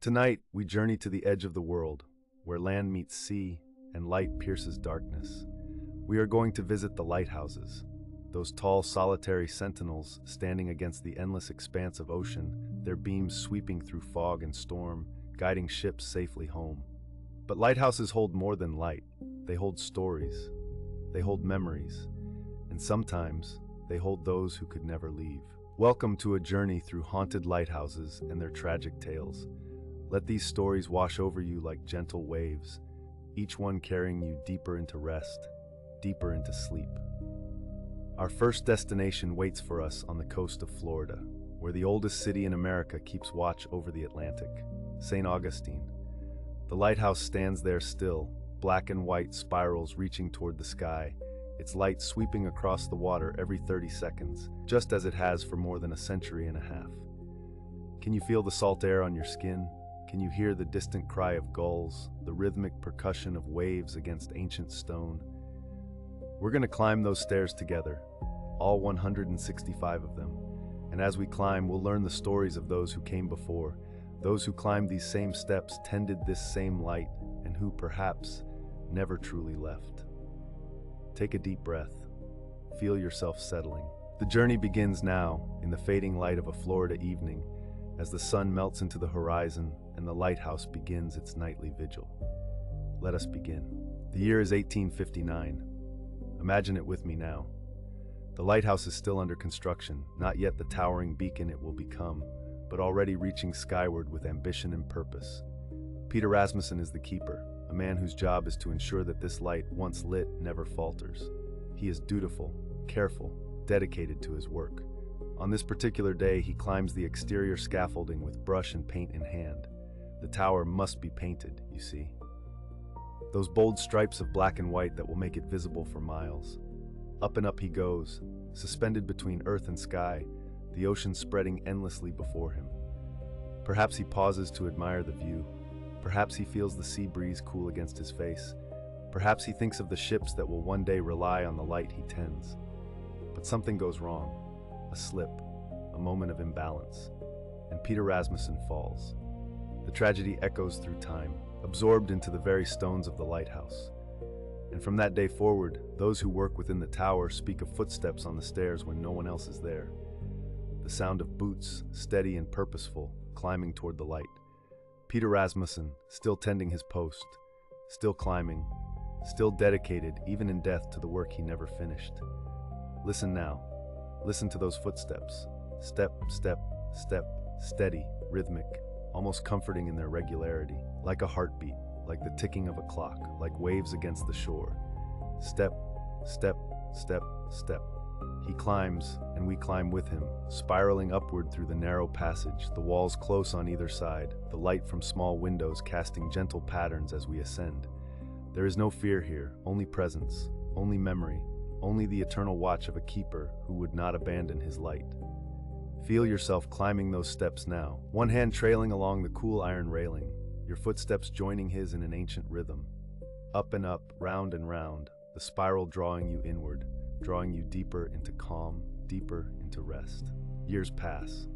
Tonight, we journey to the edge of the world, where land meets sea and light pierces darkness. We are going to visit the lighthouses, those tall, solitary sentinels standing against the endless expanse of ocean, their beams sweeping through fog and storm, guiding ships safely home. But lighthouses hold more than light. They hold stories, they hold memories, and sometimes they hold those who could never leave. Welcome to a journey through haunted lighthouses and their tragic tales. Let these stories wash over you like gentle waves, each one carrying you deeper into rest, deeper into sleep. Our first destination waits for us on the coast of Florida, where the oldest city in America keeps watch over the Atlantic, St. Augustine. The lighthouse stands there still, black and white spirals reaching toward the sky, its light sweeping across the water every 30 seconds, just as it has for more than a century and a half. Can you feel the salt air on your skin? Can you hear the distant cry of gulls, the rhythmic percussion of waves against ancient stone? We're going to climb those stairs together, all 165 of them. And as we climb, we'll learn the stories of those who came before, those who climbed these same steps, tended this same light, and who perhaps never truly left. Take a deep breath. Feel yourself settling. The journey begins now, in the fading light of a Florida evening, as the sun melts into the horizon and the lighthouse begins its nightly vigil. Let us begin. The year is 1859. Imagine it with me now. The lighthouse is still under construction, not yet the towering beacon it will become, but already reaching skyward with ambition and purpose. Peter Rasmussen is the keeper, a man whose job is to ensure that this light, once lit, never falters. He is dutiful, careful, dedicated to his work. On this particular day, he climbs the exterior scaffolding with brush and paint in hand. The tower must be painted, you see. Those bold stripes of black and white that will make it visible for miles. Up and up he goes, suspended between earth and sky, the ocean spreading endlessly before him. Perhaps he pauses to admire the view. Perhaps he feels the sea breeze cool against his face. Perhaps he thinks of the ships that will one day rely on the light he tends. But something goes wrong. A slip, a moment of imbalance, and Peter Rasmussen falls. The tragedy echoes through time, absorbed into the very stones of the lighthouse. And from that day forward, those who work within the tower speak of footsteps on the stairs when no one else is there. The sound of boots, steady and purposeful, climbing toward the light. Peter Rasmussen, still tending his post, still climbing, still dedicated, even in death, to the work he never finished. Listen now. Listen to those footsteps. Step, step, step, steady, rhythmic, almost comforting in their regularity, like a heartbeat, like the ticking of a clock, like waves against the shore. Step, step, step, step. He climbs, and we climb with him, spiraling upward through the narrow passage, the walls close on either side, the light from small windows casting gentle patterns as we ascend. There is no fear here, only presence, only memory, only the eternal watch of a keeper who would not abandon his light. Feel yourself climbing those steps now, one hand trailing along the cool iron railing, your footsteps joining his in an ancient rhythm. Up and up, round and round, the spiral drawing you inward, drawing you deeper into calm, deeper into rest. Years pass.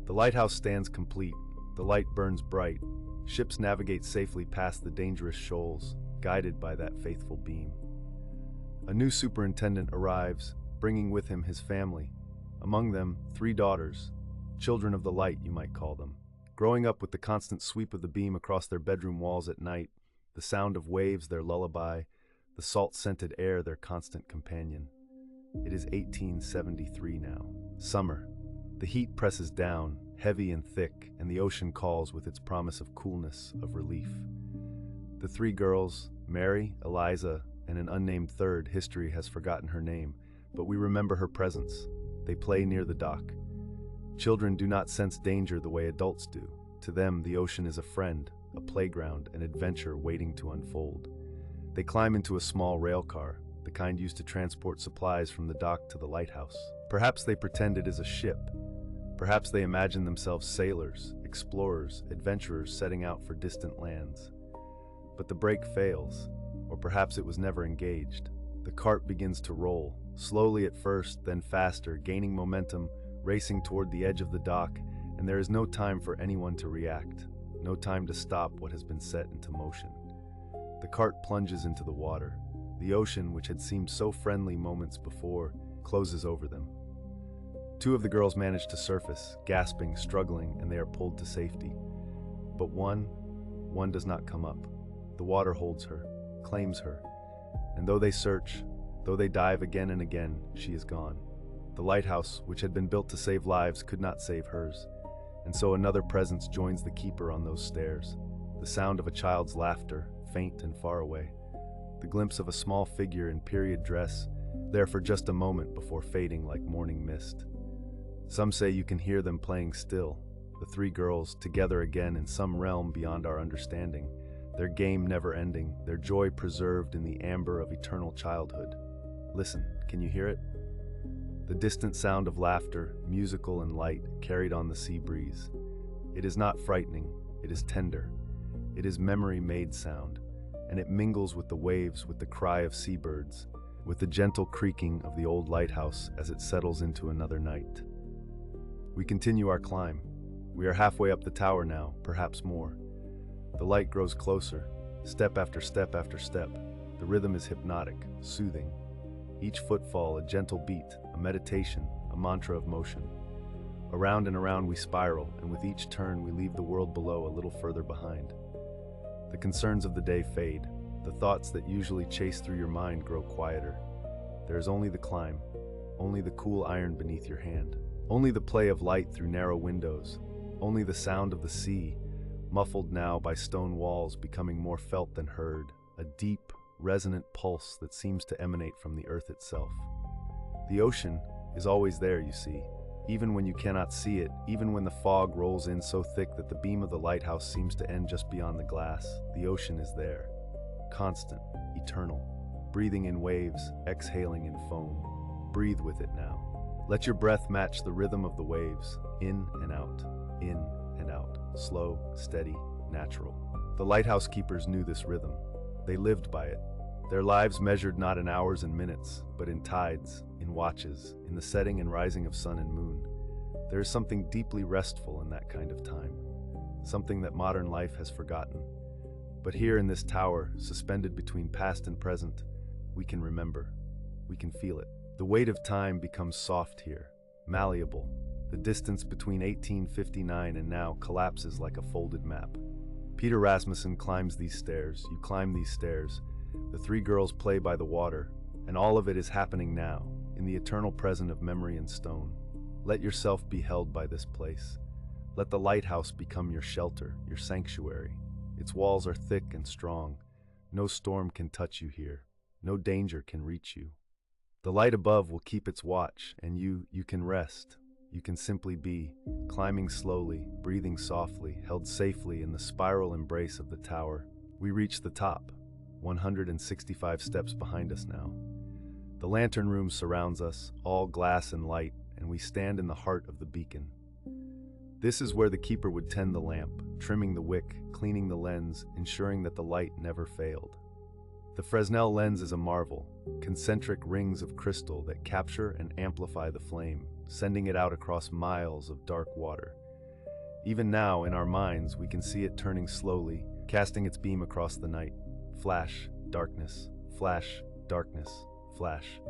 The lighthouse stands complete, the light burns bright, ships navigate safely past the dangerous shoals, guided by that faithful beam. A new superintendent arrives, bringing with him his family. Among them, 3 daughters, children of the light, you might call them. Growing up with the constant sweep of the beam across their bedroom walls at night, the sound of waves their lullaby, the salt-scented air their constant companion. It is 1873 now. Summer. The heat presses down, heavy and thick, and the ocean calls with its promise of coolness, of relief. The 3 girls, Mary, Eliza, and an unnamed third, history has forgotten her name, but we remember her presence. They play near the dock. Children do not sense danger the way adults do. To them, the ocean is a friend, a playground, an adventure waiting to unfold. They climb into a small rail car, the kind used to transport supplies from the dock to the lighthouse. Perhaps they pretend it is a ship. Perhaps they imagine themselves sailors, explorers, adventurers setting out for distant lands. But the brake fails, or perhaps it was never engaged. The cart begins to roll, slowly at first, then faster, gaining momentum, racing toward the edge of the dock, and there is no time for anyone to react. no time to stop what has been set into motion. The cart plunges into the water. The ocean, which had seemed so friendly moments before, closes over them. Two of the girls manage to surface, gasping, struggling, and they are pulled to safety. But one does not come up. The water holds her, claims her, and though they search, though they dive again and again, she is gone. The lighthouse, which had been built to save lives, could not save hers, and so another presence joins the keeper on those stairs. The sound of a child's laughter, faint and far away. The glimpse of a small figure in period dress, there for just a moment before fading like morning mist. Some say you can hear them playing still, the three girls together again in some realm beyond our understanding, their game never ending, their joy preserved in the amber of eternal childhood. Listen, can you hear it? The distant sound of laughter, musical and light, carried on the sea breeze. It is not frightening, it is tender. It is memory-made sound, and it mingles with the waves, with the cry of seabirds, with the gentle creaking of the old lighthouse as it settles into another night. We continue our climb. We are halfway up the tower now, perhaps more. The light grows closer, step after step after step. The rhythm is hypnotic, soothing. Each footfall a gentle beat, a meditation, a mantra of motion. Around and around we spiral, and with each turn we leave the world below a little further behind. The concerns of the day fade. The thoughts that usually chase through your mind grow quieter. There is only the climb, only the cool iron beneath your hand, only the play of light through narrow windows, only the sound of the sea, muffled now by stone walls becoming more felt than heard, a deep, resonant pulse that seems to emanate from the earth itself. The ocean is always there, you see, even when you cannot see it, even when the fog rolls in so thick that the beam of the lighthouse seems to end just beyond the glass. The ocean is there, constant, eternal, breathing in waves, exhaling in foam. Breathe with it now. Let your breath match the rhythm of the waves, in and out, slow, steady, natural. The lighthouse keepers knew this rhythm. They lived by it. Their lives measured not in hours and minutes, but in tides, in watches, in the setting and rising of sun and moon. There is something deeply restful in that kind of time, something that modern life has forgotten. But here in this tower, suspended between past and present, we can remember. We can feel it. The weight of time becomes soft here, malleable. The distance between 1859 and now collapses like a folded map. Peter Rasmussen climbs these stairs, you climb these stairs. The three girls play by the water, and all of it is happening now, in the eternal present of memory and stone. Let yourself be held by this place. Let the lighthouse become your shelter, your sanctuary. Its walls are thick and strong. No storm can touch you here. No danger can reach you. The light above will keep its watch, and you can rest. You can simply be, climbing slowly, breathing softly, held safely in the spiral embrace of the tower. We reach the top, 165 steps behind us now. The lantern room surrounds us, all glass and light, and we stand in the heart of the beacon. This is where the keeper would tend the lamp, trimming the wick, cleaning the lens, ensuring that the light never failed. The Fresnel lens is a marvel, concentric rings of crystal that capture and amplify the flame, sending it out across miles of dark water. Even now, in our minds, we can see it turning slowly, casting its beam across the night. Flash, darkness, flash, darkness, flash.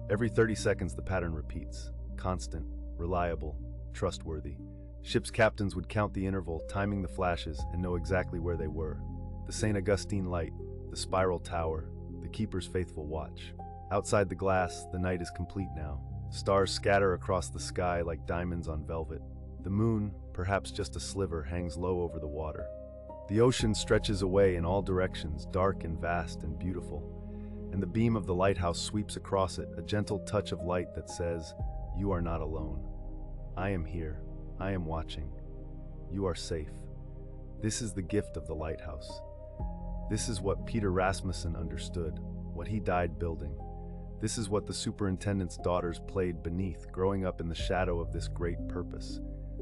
Every 30 seconds the pattern repeats, constant, reliable, trustworthy. Ship's captains would count the interval, timing the flashes, and know exactly where they were. The St. Augustine light, the spiral tower, the keeper's faithful watch. Outside the glass, the night is complete now. Stars scatter across the sky like diamonds on velvet. The moon, perhaps just a sliver, hangs low over the water. The ocean stretches away in all directions, dark and vast and beautiful, and the beam of the lighthouse sweeps across it, a gentle touch of light that says, "You are not alone. I am here. I am watching. You are safe." This is the gift of the lighthouse. This is what Peter Rasmussen understood, what he died building. This is what the superintendent's daughters played beneath, growing up in the shadow of this great purpose,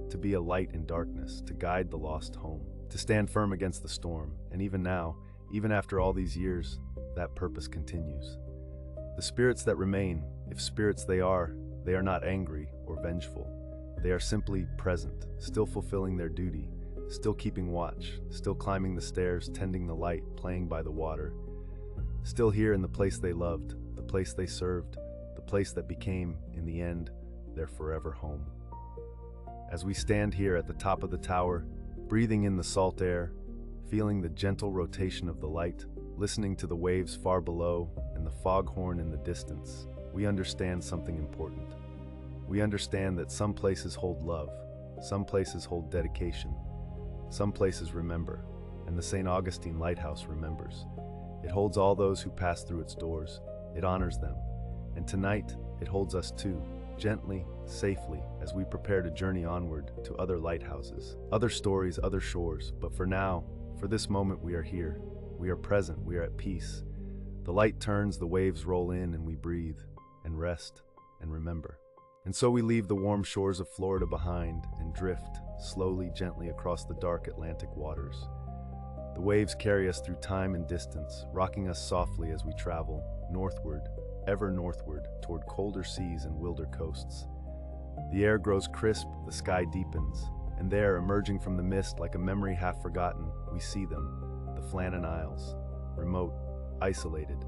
to be a light in darkness, to guide the lost home, to stand firm against the storm. And even now, even after all these years, that purpose continues. The spirits that remain, if spirits they are not angry or vengeful. They are simply present, still fulfilling their duty, still keeping watch, still climbing the stairs, tending the light, playing by the water. Still here in the place they loved, the place they served, the place that became, in the end, their forever home. As we stand here at the top of the tower, breathing in the salt air, feeling the gentle rotation of the light, listening to the waves far below and the foghorn in the distance, we understand something important. We understand that some places hold love, some places hold dedication, some places remember, and the St. Augustine Lighthouse remembers. It holds all those who pass through its doors. It honors them. And tonight, it holds us too, gently, safely, as we prepare to journey onward to other lighthouses, other stories, other shores. But for now, for this moment, we are here. We are present. We are at peace. The light turns, the waves roll in, and we breathe, and rest, and remember. And so we leave the warm shores of Florida behind and drift, slowly, gently across the dark Atlantic waters. The waves carry us through time and distance, rocking us softly as we travel, northward, ever northward, toward colder seas and wilder coasts. The air grows crisp, the sky deepens, and there, emerging from the mist like a memory half forgotten, we see them, the Flannan Isles, remote, isolated,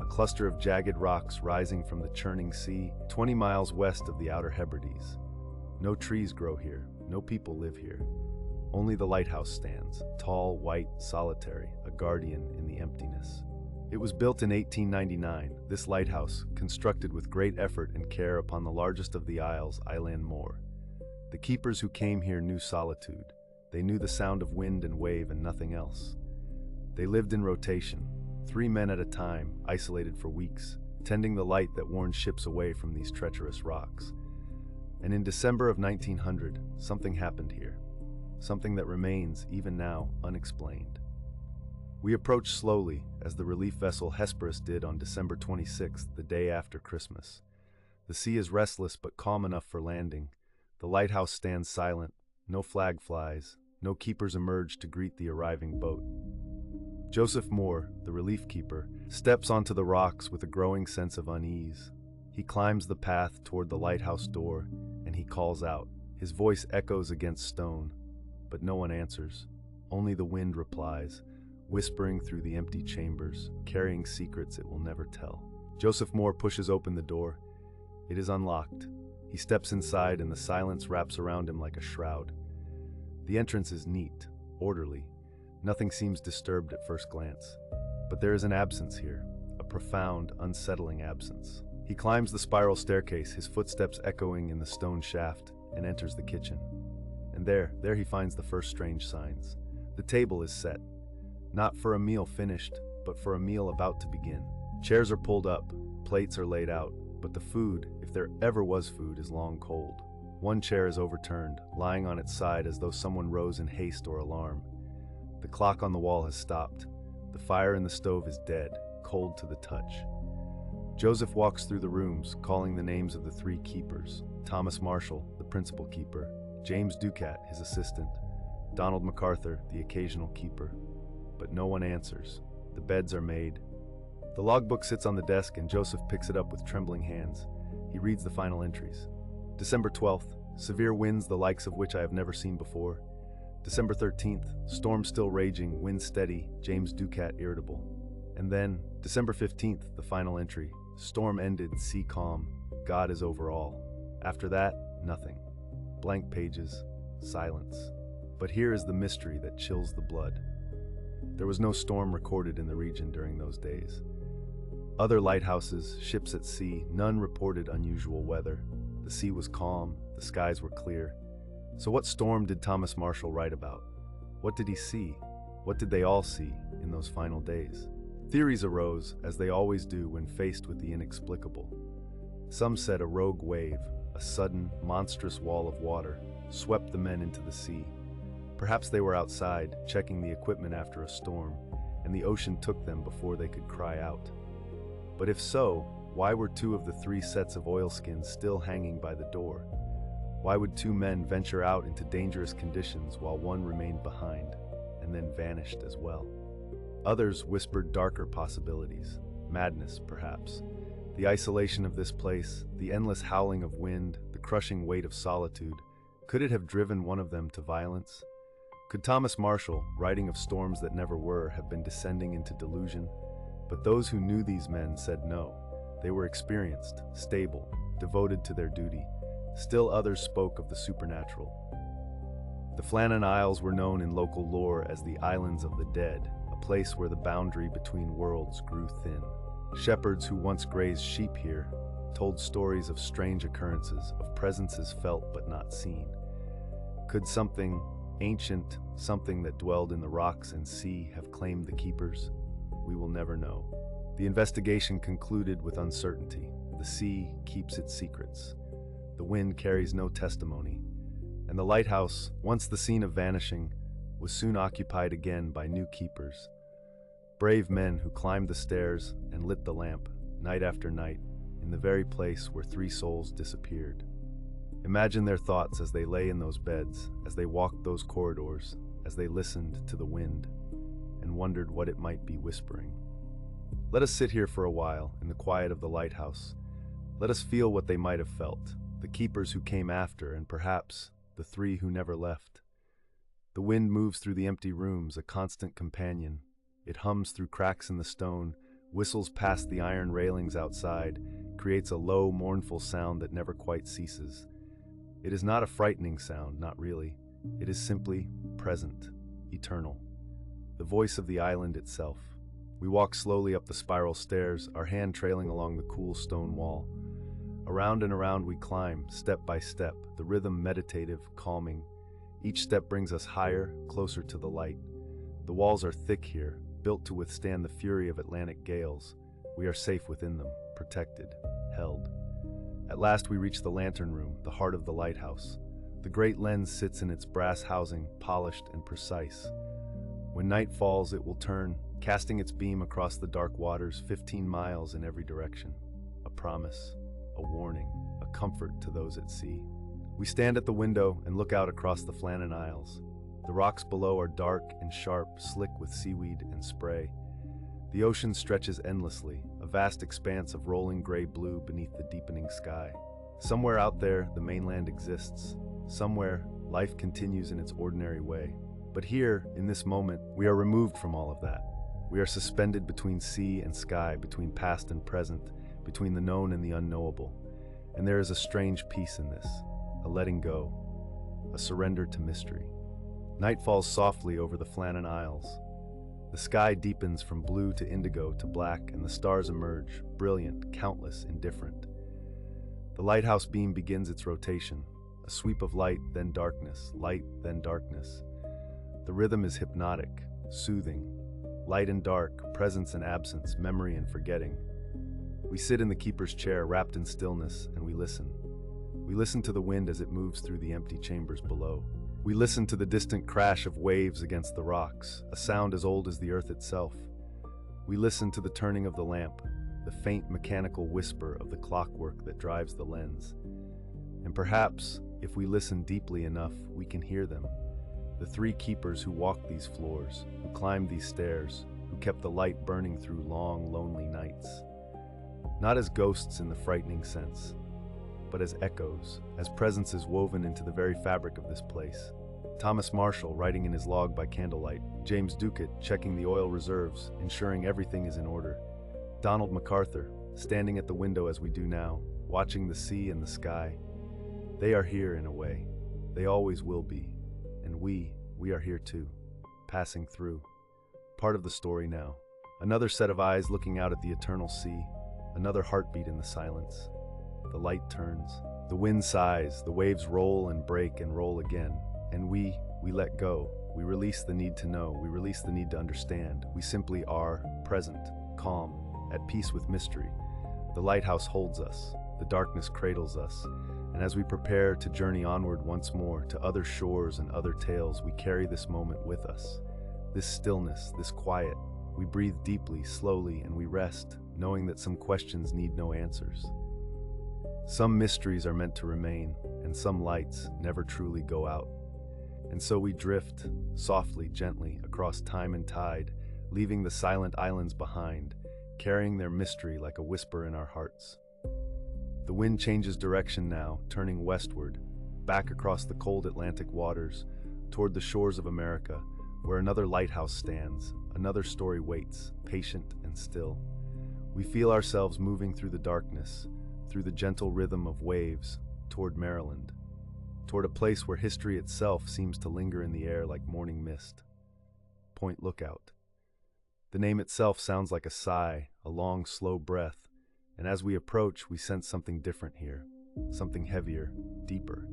a cluster of jagged rocks rising from the churning sea, 20 miles west of the Outer Hebrides. No trees grow here, no people live here. Only the lighthouse stands, tall, white, solitary, a guardian in the emptiness. It was built in 1899, this lighthouse, constructed with great effort and care upon the largest of the isles, Island Moor. The keepers who came here knew solitude. They knew the sound of wind and wave and nothing else. They lived in rotation, 3 men at a time, isolated for weeks, tending the light that warned ships away from these treacherous rocks. And in December of 1900, something happened here. Something that remains, even now, unexplained. We approach slowly, as the relief vessel Hesperus did on December 26th, the day after Christmas. The sea is restless but calm enough for landing. The lighthouse stands silent, no flag flies, no keepers emerge to greet the arriving boat. Joseph Moore, the relief keeper, steps onto the rocks with a growing sense of unease. He climbs the path toward the lighthouse door, and he calls out. His voice echoes against stone, but no one answers. Only the wind replies, whispering through the empty chambers, carrying secrets it will never tell. Joseph Moore pushes open the door. It is unlocked. He steps inside and the silence wraps around him like a shroud. The entrance is neat, orderly. Nothing seems disturbed at first glance. But there is an absence here, a profound, unsettling absence. He climbs the spiral staircase, his footsteps echoing in the stone shaft, and enters the kitchen. And there he finds the first strange signs. The table is set. Not for a meal finished, but for a meal about to begin. Chairs are pulled up, plates are laid out, but the food, if there ever was food, is long cold. One chair is overturned, lying on its side as though someone rose in haste or alarm. The clock on the wall has stopped. The fire in the stove is dead, cold to the touch. Joseph walks through the rooms, calling the names of the 3 keepers: Thomas Marshall, the principal keeper, James Ducat, his assistant, Donald MacArthur, the occasional keeper. But no one answers. The beds are made. The logbook sits on the desk and Joseph picks it up with trembling hands. He reads the final entries. December 12th, severe winds the likes of which I have never seen before. December 13th, storm still raging, wind steady, James Ducat irritable. And then, December 15th, the final entry. Storm ended, sea calm, God is over all. After that, nothing. Blank pages, silence. But here is the mystery that chills the blood. There was no storm recorded in the region during those days. Other lighthouses, ships at sea, none reported unusual weather. The sea was calm, the skies were clear. So what storm did Thomas Marshall write about? What did he see? What did they all see in those final days? Theories arose, as they always do when faced with the inexplicable. Some said a rogue wave, a sudden, monstrous wall of water, swept the men into the sea. Perhaps they were outside, checking the equipment after a storm, and the ocean took them before they could cry out. But if so, why were 2 of the 3 sets of oilskins still hanging by the door? Why would 2 men venture out into dangerous conditions while one remained behind, and then vanished as well? Others whispered darker possibilities. Madness, perhaps. The isolation of this place, the endless howling of wind, the crushing weight of solitude. Could it have driven one of them to violence? Could Thomas Marshall, writing of storms that never were, have been descending into delusion? But those who knew these men said no. They were experienced, stable, devoted to their duty. Still others spoke of the supernatural. The Flannan Isles were known in local lore as the Islands of the Dead, a place where the boundary between worlds grew thin. Shepherds who once grazed sheep here told stories of strange occurrences, of presences felt but not seen. Could something ancient, something that dwelled in the rocks and sea, have claimed the keepers? We will never know. The investigation concluded with uncertainty. The sea keeps its secrets. The wind carries no testimony. And the lighthouse, once the scene of Vanishing, was soon occupied again by new keepers. Brave men who climbed the stairs and lit the lamp, night after night, in the very place where 3 souls disappeared. Imagine their thoughts as they lay in those beds, as they walked those corridors, as they listened to the wind, and wondered what it might be whispering. Let us sit here for a while, in the quiet of the lighthouse. Let us feel what they might have felt, the keepers who came after, and perhaps the 3 who never left. The wind moves through the empty rooms, a constant companion. It hums through cracks in the stone, whistles past the iron railings outside, creates a low, mournful sound that never quite ceases. It is not a frightening sound, not really. It is simply present, eternal. The voice of the island itself. We walk slowly up the spiral stairs, our hand trailing along the cool stone wall. Around and around we climb, step by step, the rhythm meditative, calming. Each step brings us higher, closer to the light. The walls are thick here, built to withstand the fury of Atlantic gales. We are safe within them, protected, held. At last we reach the lantern room, the heart of the lighthouse. The great lens sits in its brass housing, polished and precise. When night falls, it will turn, casting its beam across the dark waters 15 miles in every direction. A promise, a warning, a comfort to those at sea. We stand at the window and look out across the Flannan Isles. The rocks below are dark and sharp, slick with seaweed and spray. The ocean stretches endlessly, a vast expanse of rolling gray blue beneath the deepening sky. Somewhere out there, the mainland exists. Somewhere, life continues in its ordinary way. But here, in this moment, we are removed from all of that. We are suspended between sea and sky, between past and present, between the known and the unknowable. And there is a strange peace in this, a letting go, a surrender to mystery. Night falls softly over the Flannan Isles. The sky deepens from blue to indigo to black, and the stars emerge, brilliant, countless, indifferent. The lighthouse beam begins its rotation, a sweep of light, then darkness, light, then darkness. The rhythm is hypnotic, soothing. Light and dark, presence and absence, memory and forgetting. We sit in the keeper's chair, wrapped in stillness, and we listen. We listen to the wind as it moves through the empty chambers below. We listen to the distant crash of waves against the rocks, a sound as old as the earth itself. We listen to the turning of the lamp, the faint mechanical whisper of the clockwork that drives the lens. And perhaps, if we listen deeply enough, we can hear them. The 3 keepers who walked these floors, who climbed these stairs, who kept the light burning through long, lonely nights. Not as ghosts in the frightening sense, but as echoes, as presences woven into the very fabric of this place. Thomas Marshall, writing in his log by candlelight. James Ducat, checking the oil reserves, ensuring everything is in order. Donald MacArthur, standing at the window as we do now, watching the sea and the sky. They are here in a way. They always will be. And we are here too, passing through. Part of the story now. Another set of eyes looking out at the eternal sea. Another heartbeat in the silence. The light turns. The wind sighs. The waves roll and break and roll again. And we let go. We release the need to know. We release the need to understand. We simply are present, calm, at peace with mystery. The lighthouse holds us. The darkness cradles us. And as we prepare to journey onward once more to other shores and other tales, we carry this moment with us. This stillness, this quiet. We breathe deeply, slowly, and we rest, knowing that some questions need no answers. Some mysteries are meant to remain, and some lights never truly go out. And so we drift, softly, gently, across time and tide, leaving the silent islands behind, carrying their mystery like a whisper in our hearts. The wind changes direction now, turning westward, back across the cold Atlantic waters, toward the shores of America, where another lighthouse stands, another story waits, patient and still. We feel ourselves moving through the darkness, through the gentle rhythm of waves, toward Maryland, toward a place where history itself seems to linger in the air like morning mist. Point Lookout. The name itself sounds like a sigh, a long, slow breath, and as we approach, we sense something different here, something heavier, deeper.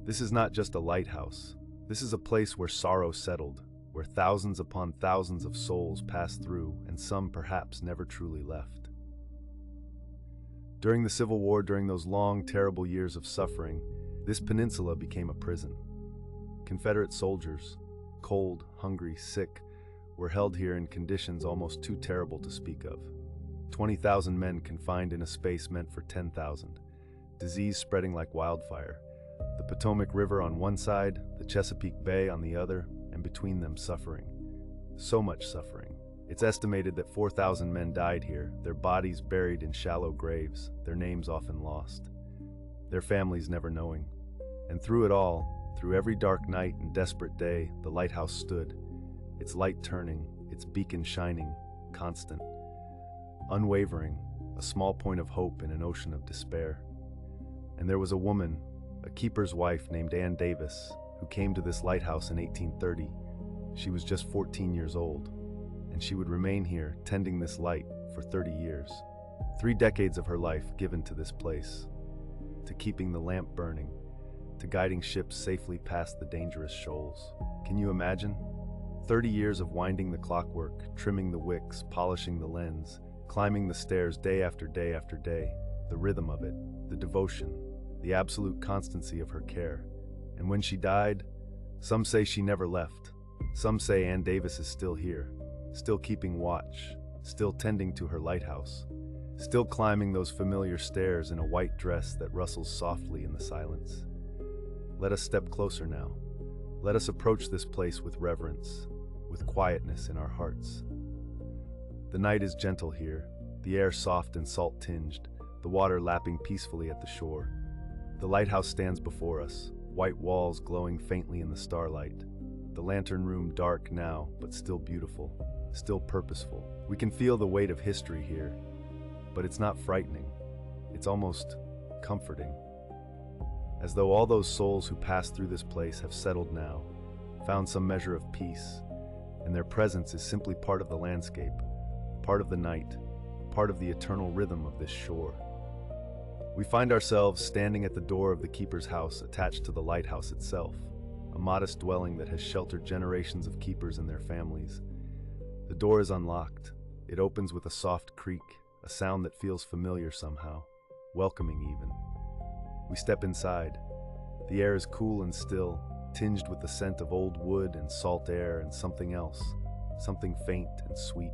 This is not just a lighthouse. This is a place where sorrow settled, where thousands upon thousands of souls passed through, and some perhaps never truly left. During the Civil War, during those long, terrible years of suffering, this peninsula became a prison. Confederate soldiers, cold, hungry, sick, were held here in conditions almost too terrible to speak of. 20,000 men confined in a space meant for 10,000. Disease spreading like wildfire. The Potomac River on one side, the Chesapeake Bay on the other, and between them suffering. So much suffering. It's estimated that 4,000 men died here, their bodies buried in shallow graves, their names often lost, their families never knowing. And through it all, through every dark night and desperate day, the lighthouse stood, its light turning, its beacon shining, constant, unwavering, a small point of hope in an ocean of despair. And there was a woman, a keeper's wife named Ann Davis, who came to this lighthouse in 1830. She was just 14 years old, and she would remain here, tending this light, for 30 years. 3 decades of her life given to this place, to keeping the lamp burning, to guiding ships safely past the dangerous shoals. Can you imagine? 30 years of winding the clockwork, trimming the wicks, polishing the lens, climbing the stairs day after day after day, the rhythm of it, the devotion, the absolute constancy of her care. And when she died, some say she never left. Some say Ann Davis is still here, still keeping watch, still tending to her lighthouse, still climbing those familiar stairs in a white dress that rustles softly in the silence. Let us step closer now. Let us approach this place with reverence, with quietness in our hearts. The night is gentle here, the air soft and salt-tinged, the water lapping peacefully at the shore. The lighthouse stands before us, white walls glowing faintly in the starlight. The lantern room dark now, but still beautiful, still purposeful. We can feel the weight of history here, but it's not frightening. It's almost comforting. As though all those souls who passed through this place have settled now, found some measure of peace, and their presence is simply part of the landscape, part of the night, part of the eternal rhythm of this shore. We find ourselves standing at the door of the keeper's house attached to the lighthouse itself, a modest dwelling that has sheltered generations of keepers and their families. The door is unlocked. It opens with a soft creak, a sound that feels familiar somehow, welcoming even. We step inside. The air is cool and still, tinged with the scent of old wood and salt air and something else, something faint and sweet,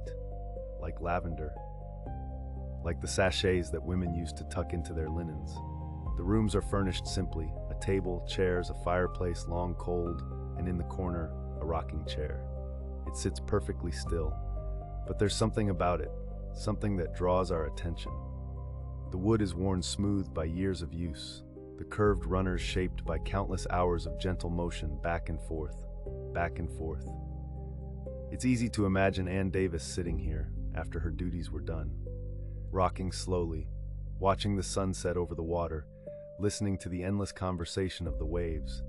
like lavender, like the sachets that women used to tuck into their linens. The rooms are furnished simply, a table, chairs, a fireplace, long cold, and in the corner, a rocking chair. It sits perfectly still, but there's something about it, something that draws our attention. The wood is worn smooth by years of use, the curved runners shaped by countless hours of gentle motion back and forth, back and forth. It's easy to imagine Ann Davis sitting here after her duties were done, rocking slowly, watching the sunset over the water, listening to the endless conversation of the waves.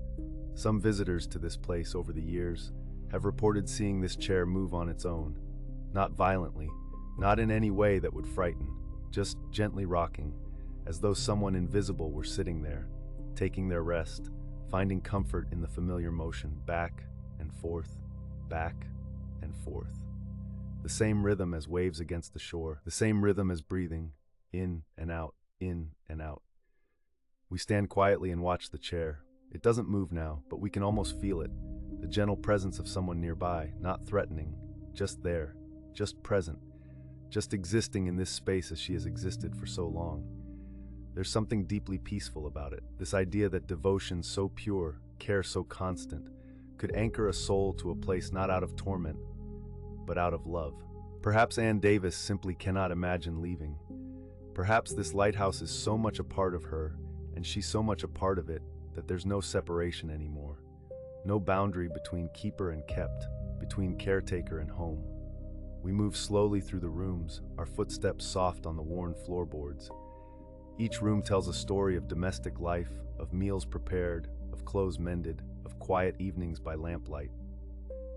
Some visitors to this place over the years have reported seeing this chair move on its own, not violently, not in any way that would frighten, just gently rocking, as though someone invisible were sitting there, taking their rest, finding comfort in the familiar motion, back and forth, back and forth. The same rhythm as waves against the shore, the same rhythm as breathing, in and out, in and out. We stand quietly and watch the chair. It doesn't move now, but we can almost feel it, the gentle presence of someone nearby, not threatening, just there, just present, just existing in this space as she has existed for so long. There's something deeply peaceful about it, this idea that devotion so pure, care so constant, could anchor a soul to a place not out of torment, but out of love. Perhaps Ann Davis simply cannot imagine leaving. Perhaps this lighthouse is so much a part of her, and she's so much a part of it, that there's no separation anymore. no boundary between keeper and kept, between caretaker and home. We move slowly through the rooms, our footsteps soft on the worn floorboards. Each room tells a story of domestic life, of meals prepared, of clothes mended, of quiet evenings by lamplight.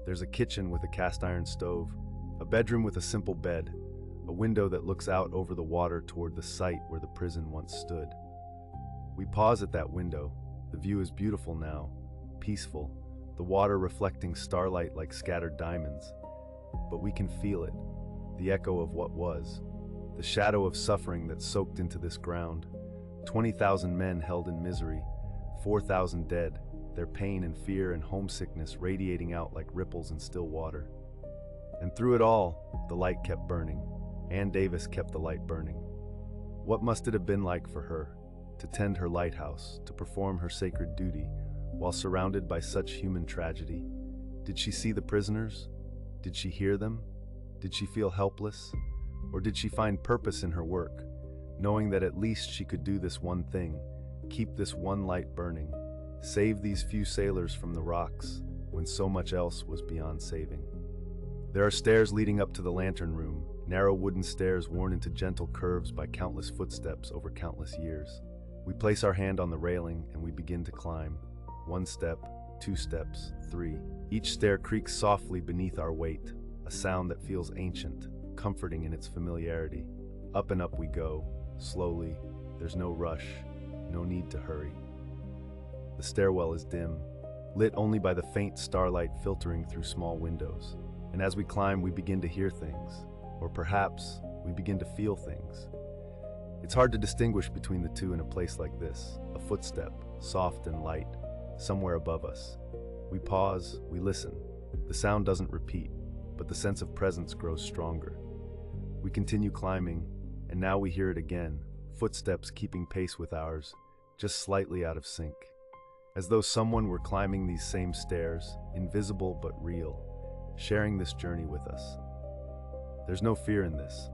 There's a kitchen with a cast-iron stove, a bedroom with a simple bed, a window that looks out over the water toward the site where the prison once stood. We pause at that window. The view is beautiful now, peaceful, the water reflecting starlight like scattered diamonds. But we can feel it, the echo of what was, the shadow of suffering that soaked into this ground. 20,000 men held in misery, 4,000 dead, their pain and fear and homesickness radiating out like ripples in still water. And through it all, the light kept burning. Ann Davis kept the light burning. What must it have been like for her, to tend her lighthouse, to perform her sacred duty, while surrounded by such human tragedy? Did she see the prisoners? Did she hear them? Did she feel helpless? Or did she find purpose in her work, knowing that at least she could do this one thing, keep this one light burning, save these few sailors from the rocks when so much else was beyond saving? There are stairs leading up to the lantern room, narrow wooden stairs worn into gentle curves by countless footsteps over countless years. We place our hand on the railing and we begin to climb. 1 step, 2 steps, 3. Each stair creaks softly beneath our weight, a sound that feels ancient, comforting in its familiarity. Up and up we go, slowly. There's no rush, no need to hurry. The stairwell is dim, lit only by the faint starlight filtering through small windows. And as we climb, we begin to hear things, or perhaps we begin to feel things. It's hard to distinguish between the two in a place like this. A footstep, soft and light, somewhere above us. We pause, we listen. The sound doesn't repeat, but the sense of presence grows stronger. We continue climbing, and now we hear it again, footsteps keeping pace with ours, just slightly out of sync. As though someone were climbing these same stairs, invisible but real, sharing this journey with us. There's no fear in this,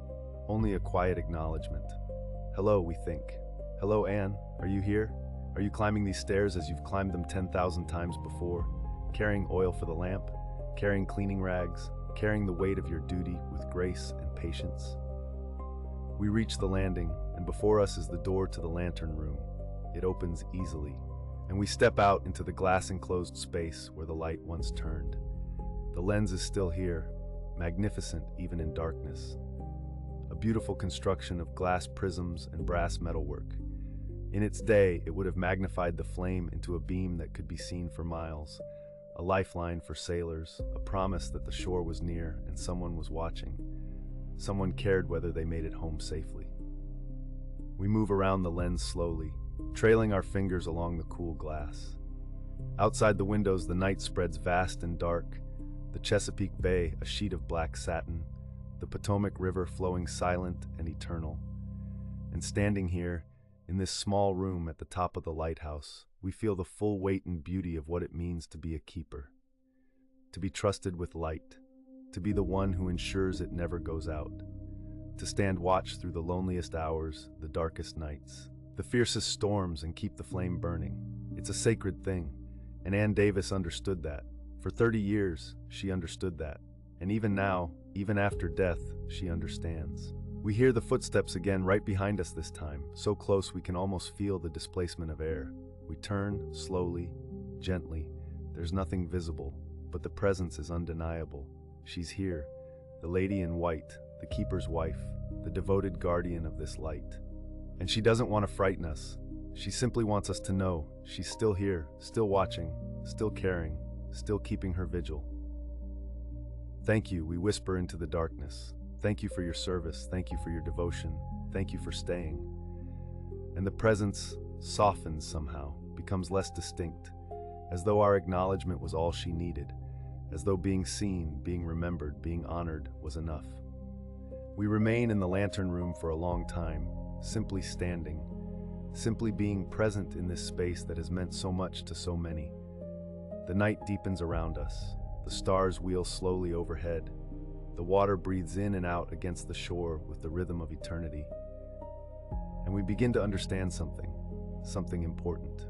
only a quiet acknowledgement. Hello, we think. Hello, Anne, are you here? Are you climbing these stairs as you've climbed them 10,000 times before, carrying oil for the lamp, carrying cleaning rags, carrying the weight of your duty with grace and patience? We reach the landing, and before us is the door to the lantern room. It opens easily, and we step out into the glass-enclosed space where the light once turned. The lens is still here, magnificent even in darkness. A beautiful construction of glass prisms and brass metalwork. In its day, it would have magnified the flame into a beam that could be seen for miles, a lifeline for sailors, a promise that the shore was near and someone was watching. Someone cared whether they made it home safely. We move around the lens slowly, trailing our fingers along the cool glass. Outside the windows, the night spreads vast and dark, the Chesapeake Bay a sheet of black satin, the Potomac River flowing silent and eternal. And standing here, in this small room at the top of the lighthouse, we feel the full weight and beauty of what it means to be a keeper. To be trusted with light, to be the one who ensures it never goes out, to stand watch through the loneliest hours, the darkest nights, the fiercest storms, and keep the flame burning. It's a sacred thing, and Ann Davis understood that. For 30 years, she understood that. And even now, even after death, she understands. We hear the footsteps again right behind us this time, so close we can almost feel the displacement of air. We turn, slowly, gently. There's nothing visible, but the presence is undeniable. She's here, the lady in white, the keeper's wife, the devoted guardian of this light. And she doesn't want to frighten us. She simply wants us to know she's still here, still watching, still caring, still keeping her vigil. Thank you, we whisper into the darkness. Thank you for your service. Thank you for your devotion. Thank you for staying. And the presence softens somehow, becomes less distinct, as though our acknowledgement was all she needed, as though being seen, being remembered, being honored was enough. We remain in the lantern room for a long time, simply standing, simply being present in this space that has meant so much to so many. The night deepens around us. The stars wheel slowly overhead. The water breathes in and out against the shore with the rhythm of eternity. And we begin to understand something important.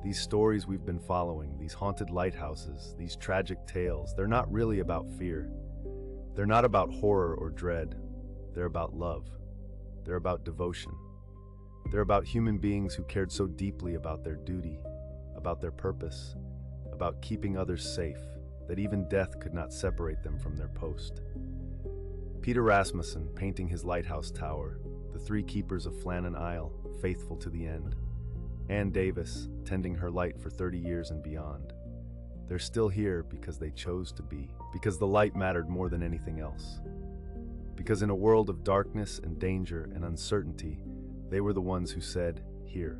These stories we've been following, these haunted lighthouses, these tragic tales, they're not really about fear. They're not about horror or dread. They're about love. They're about devotion. They're about human beings who cared so deeply about their duty, about their purpose, about keeping others safe, that even death could not separate them from their post. Peter Rasmussen painting his lighthouse tower, the three keepers of Flannan Isle, faithful to the end. Ann Davis tending her light for 30 years and beyond. They're still here because they chose to be, because the light mattered more than anything else. Because in a world of darkness and danger and uncertainty, they were the ones who said, "Here.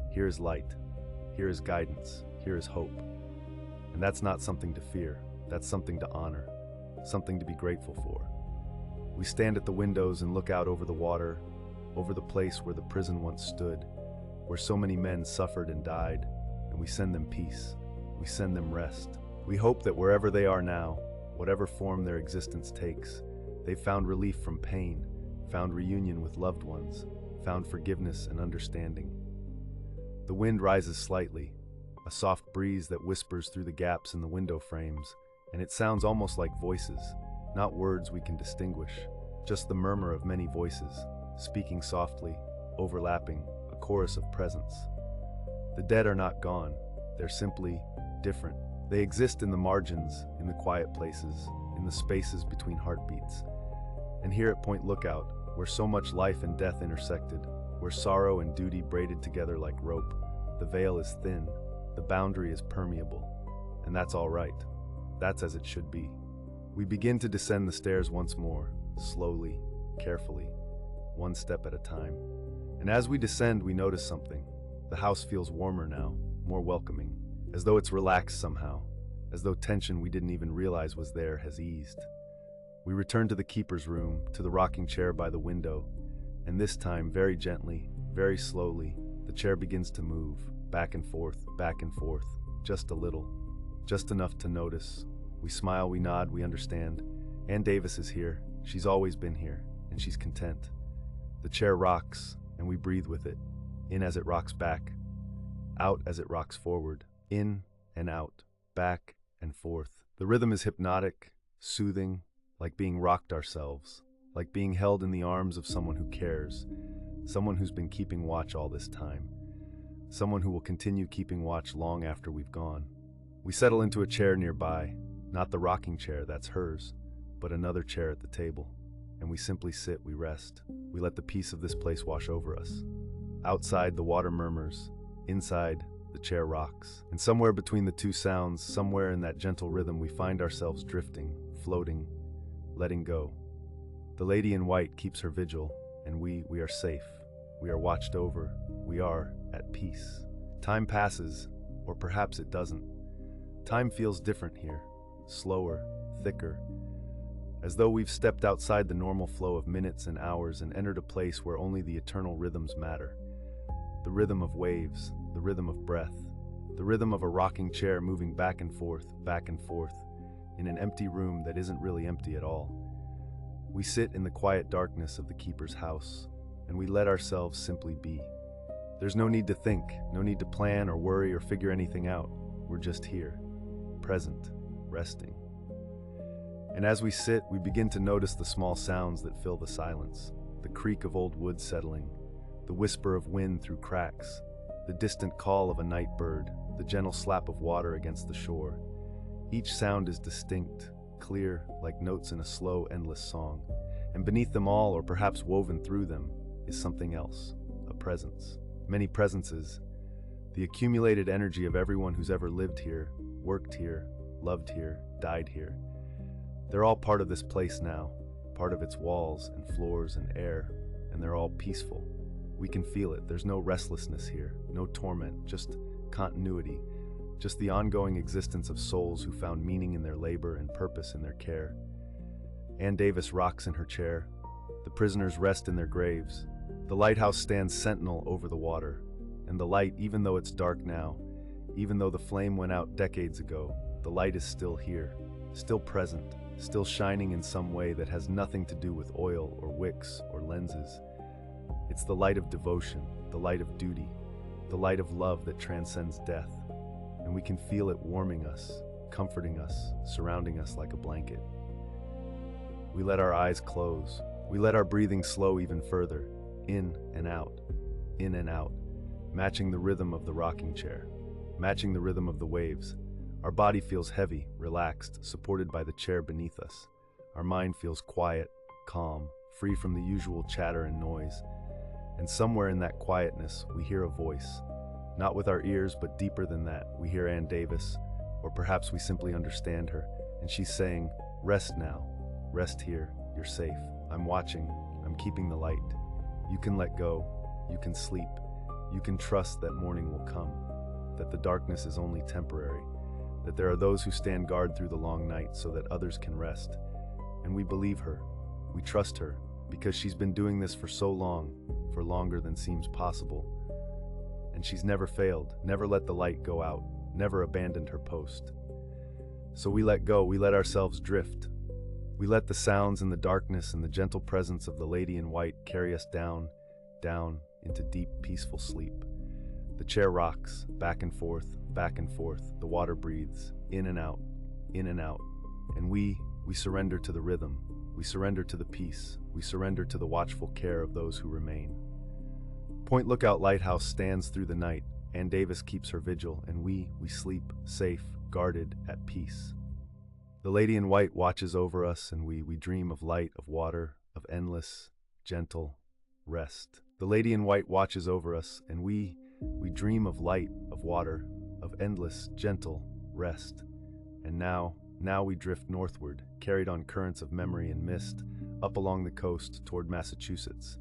Here is light. Here is guidance. Here is hope." And that's not something to fear. That's something to honor, something to be grateful for. We stand at the windows and look out over the water, over the place where the prison once stood, where so many men suffered and died, and we send them peace. We send them rest. We hope that wherever they are now, whatever form their existence takes, they've found relief from pain, found reunion with loved ones, found forgiveness and understanding. The wind rises slightly, a soft breeze that whispers through the gaps in the window frames, and it sounds almost like voices, not words we can distinguish, just the murmur of many voices, speaking softly, overlapping, a chorus of presence. The dead are not gone, they're simply different. They exist in the margins, in the quiet places, in the spaces between heartbeats. And here at Point Lookout, where so much life and death intersected, where sorrow and duty braided together like rope, the veil is thin, the boundary is permeable, and that's all right. That's as it should be. We begin to descend the stairs once more, slowly, carefully, one step at a time. And as we descend, we notice something. The house feels warmer now, more welcoming, as though it's relaxed somehow, as though tension we didn't even realize was there has eased. We return to the keeper's room, to the rocking chair by the window, and this time, very gently, very slowly, the chair begins to move, back and forth, just a little, just enough to notice. We smile, we nod, we understand. Ann Davis is here, she's always been here, and she's content. The chair rocks, and we breathe with it, in as it rocks back, out as it rocks forward, in and out, back and forth. The rhythm is hypnotic, soothing, like being rocked ourselves, like being held in the arms of someone who cares, someone who's been keeping watch all this time, someone who will continue keeping watch long after we've gone. We settle into a chair nearby, not the rocking chair, that's hers, but another chair at the table, and we simply sit, we rest. We let the peace of this place wash over us. Outside, the water murmurs. Inside, the chair rocks. And somewhere between the two sounds, somewhere in that gentle rhythm, we find ourselves drifting, floating, letting go. The lady in white keeps her vigil, and we are safe. We are watched over. We are at peace. Time passes, or perhaps it doesn't. Time feels different here, slower, thicker, as though we've stepped outside the normal flow of minutes and hours and entered a place where only the eternal rhythms matter. The rhythm of waves, the rhythm of breath, the rhythm of a rocking chair moving back and forth, in an empty room that isn't really empty at all. We sit in the quiet darkness of the keeper's house, and we let ourselves simply be. There's no need to think, no need to plan or worry or figure anything out. We're just here, present, resting. And as we sit, we begin to notice the small sounds that fill the silence, the creak of old wood settling, the whisper of wind through cracks, the distant call of a night bird, the gentle slap of water against the shore. Each sound is distinct, clear, like notes in a slow, endless song. And beneath them all, or perhaps woven through them, is something else, a presence. Many presences, the accumulated energy of everyone who's ever lived here, worked here, loved here, died here. They're all part of this place now, part of its walls and floors and air, and they're all peaceful. We can feel it. There's no restlessness here, no torment, just continuity, just the ongoing existence of souls who found meaning in their labor and purpose in their care. Ann Davis rocks in her chair. The prisoners rest in their graves. The lighthouse stands sentinel over the water, and the light, even though it's dark now, even though the flame went out decades ago, the light is still here, still present, still shining in some way that has nothing to do with oil or wicks or lenses. It's the light of devotion, the light of duty, the light of love that transcends death, and we can feel it warming us, comforting us, surrounding us like a blanket. We let our eyes close. We let our breathing slow even further, in and out, matching the rhythm of the rocking chair, matching the rhythm of the waves. Our body feels heavy, relaxed, supported by the chair beneath us. Our mind feels quiet, calm, free from the usual chatter and noise. And somewhere in that quietness, we hear a voice. Not with our ears, but deeper than that, we hear Ann Davis, or perhaps we simply understand her, and she's saying, "Rest now. Rest here. You're safe. I'm watching. I'm keeping the light. You can let go. You can sleep. You can trust that morning will come, that the darkness is only temporary, that there are those who stand guard through the long night so that others can rest." And we believe her. We trust her, because she's been doing this for so long, for longer than seems possible. And she's never failed, never let the light go out, never abandoned her post. So we let go, we let ourselves drift. We let the sounds and the darkness and the gentle presence of the lady in white carry us down into deep, peaceful sleep. The chair rocks, back and forth, the water breathes, in and out, and we surrender to the rhythm, we surrender to the peace, we surrender to the watchful care of those who remain. Point Lookout Lighthouse stands through the night. Ann Davis keeps her vigil, and we sleep, safe, guarded, at peace. The lady in white watches over us, and we dream of light, of water, of endless, gentle rest. The lady in white watches over us, and we dream of light, of water, of endless, gentle rest. And now we drift northward, carried on currents of memory and mist, up along the coast toward Massachusetts,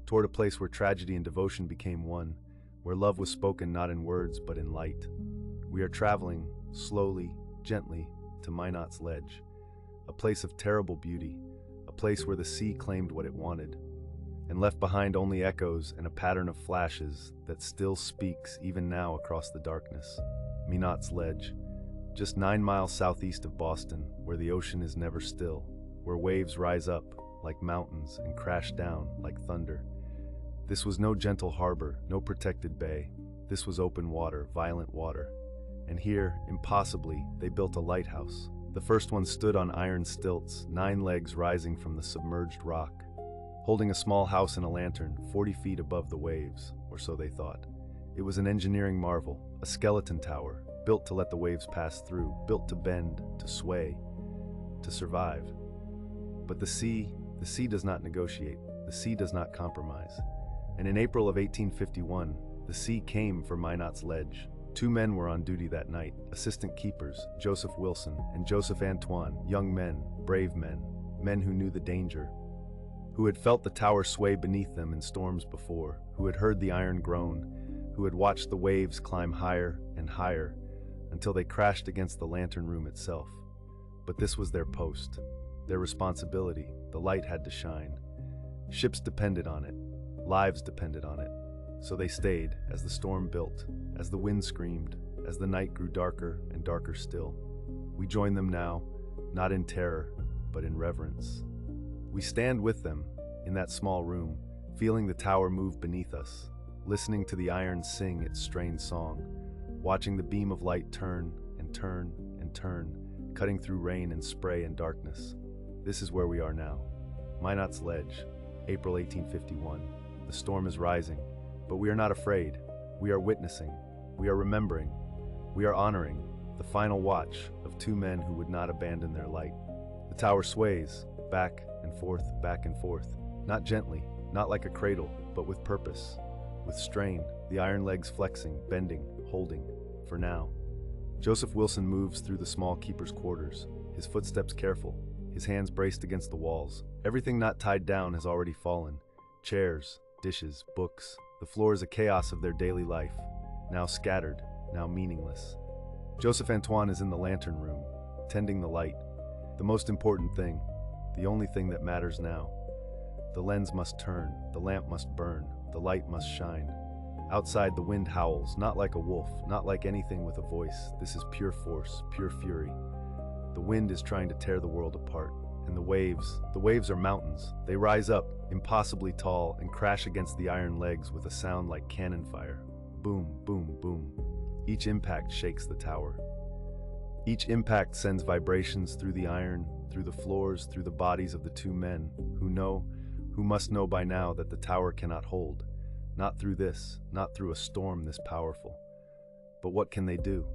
toward a place where tragedy and devotion became one, where love was spoken not in words but in light. We are traveling, slowly, gently, to Minots Ledge, a place of terrible beauty, a place where the sea claimed what it wanted, and left behind only echoes and a pattern of flashes that still speaks even now across the darkness. Minots Ledge, just 9 miles southeast of Boston, where the ocean is never still, where waves rise up like mountains and crash down like thunder. This was no gentle harbor, no protected bay. This was open water, violent water. And here, impossibly, they built a lighthouse. The first one stood on iron stilts, 9 legs rising from the submerged rock, holding a small house and a lantern 40 feet above the waves, or so they thought. It was an engineering marvel, a skeleton tower, built to let the waves pass through, built to bend, to sway, to survive. But the sea does not negotiate, the sea does not compromise. And in April of 1851, the sea came for Minots Ledge. 2 men were on duty that night, assistant keepers, Joseph Wilson and Joseph Antoine, young men, brave men, men who knew the danger, who had felt the tower sway beneath them in storms before, who had heard the iron groan, who had watched the waves climb higher and higher until they crashed against the lantern room itself. But this was their post, their responsibility. The light had to shine. Ships depended on it. Lives depended on it. So they stayed as the storm built, as the wind screamed, as the night grew darker and darker still. We join them now, not in terror, but in reverence. We stand with them in that small room, feeling the tower move beneath us, listening to the iron sing its strained song, watching the beam of light turn and turn and turn, cutting through rain and spray and darkness. This is where we are now. Minots Ledge, April 1851. The storm is rising, but we are not afraid. We are witnessing. We are remembering. We are honoring the final watch of 2 men who would not abandon their light. The tower sways, back and forth, not gently, not like a cradle, but with purpose, with strain, the iron legs flexing, bending, holding, for now. Joseph Wilson moves through the small keeper's quarters, his footsteps careful, his hands braced against the walls. Everything not tied down has already fallen. Chairs, dishes, books. The floor is a chaos of their daily life, now scattered, now meaningless. Joseph Antoine is in the lantern room, tending the light. The most important thing, the only thing that matters now. The lens must turn, the lamp must burn, the light must shine. Outside, the wind howls, not like a wolf, not like anything with a voice. This is pure force, pure fury. The wind is trying to tear the world apart. And the waves are mountains. They rise up, impossibly tall, and crash against the iron legs with a sound like cannon fire. Boom, boom, boom. Each impact shakes the tower. Each impact sends vibrations through the iron, through the floors, through the bodies of the two men who must know by now that the tower cannot hold. Not through this, not through a storm this powerful. But what can they do?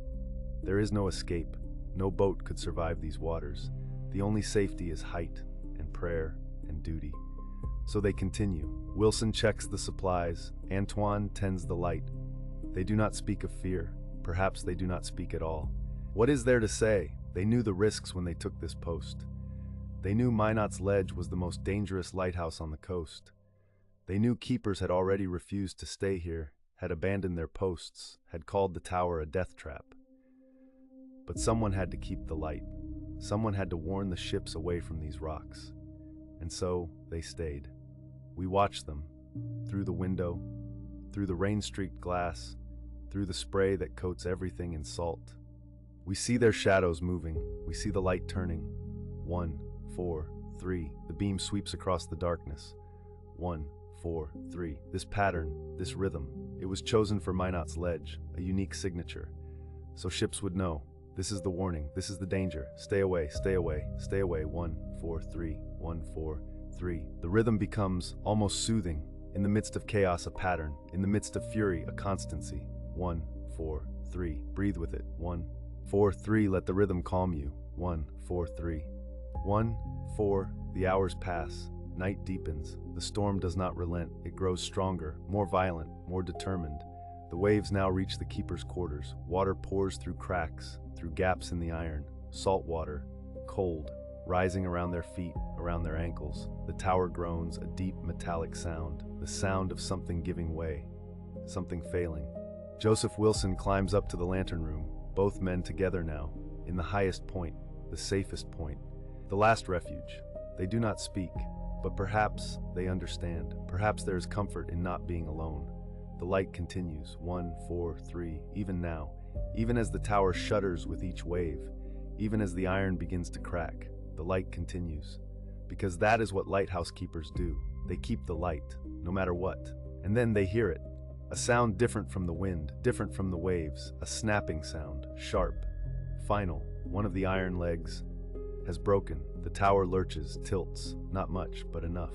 There is no escape. No boat could survive these waters. The only safety is height and prayer and duty. So they continue. Wilson checks the supplies. Antoine tends the light. They do not speak of fear. Perhaps they do not speak at all. What is there to say? They knew the risks when they took this post. They knew Minots Ledge was the most dangerous lighthouse on the coast. They knew keepers had already refused to stay here, had abandoned their posts, had called the tower a death trap. But someone had to keep the light. Someone had to warn the ships away from these rocks. And so they stayed. We watched them, through the window, through the rain-streaked glass, through the spray that coats everything in salt. We see their shadows moving. We see the light turning. 1, 4, 3. The beam sweeps across the darkness. 1, 4, 3. This pattern, this rhythm, it was chosen for Minots Ledge, a unique signature. So ships would know. This is the warning. This is the danger. Stay away, stay away, stay away. 1, 4, 3. 1, 4, 3. The rhythm becomes almost soothing. In the midst of chaos, a pattern. In the midst of fury, a constancy. 1, 4, 3. Breathe with it. 1, 4, 3. Let the rhythm calm you. 1, 4, 3. 1, 4. The hours pass. Night deepens. The storm does not relent. It grows stronger, more violent, more determined. The waves now reach the keeper's quarters. Water pours through cracks, through gaps in the iron. Salt water, cold, rising around their feet, around their ankles. The tower groans, a deep metallic sound. The sound of something giving way, something failing. Joseph Wilson climbs up to the lantern room. Both men together now, in the highest point, the safest point, the last refuge. They do not speak, but perhaps they understand. Perhaps there is comfort in not being alone. The light continues. 1, 4, 3. Even now, even as the tower shudders with each wave, even as the iron begins to crack, the light continues. Because that is what lighthouse keepers do. They keep the light, no matter what. And then they hear it. A sound different from the wind, different from the waves, a snapping sound, sharp, final. One of the iron legs has broken. The tower lurches, tilts, not much, but enough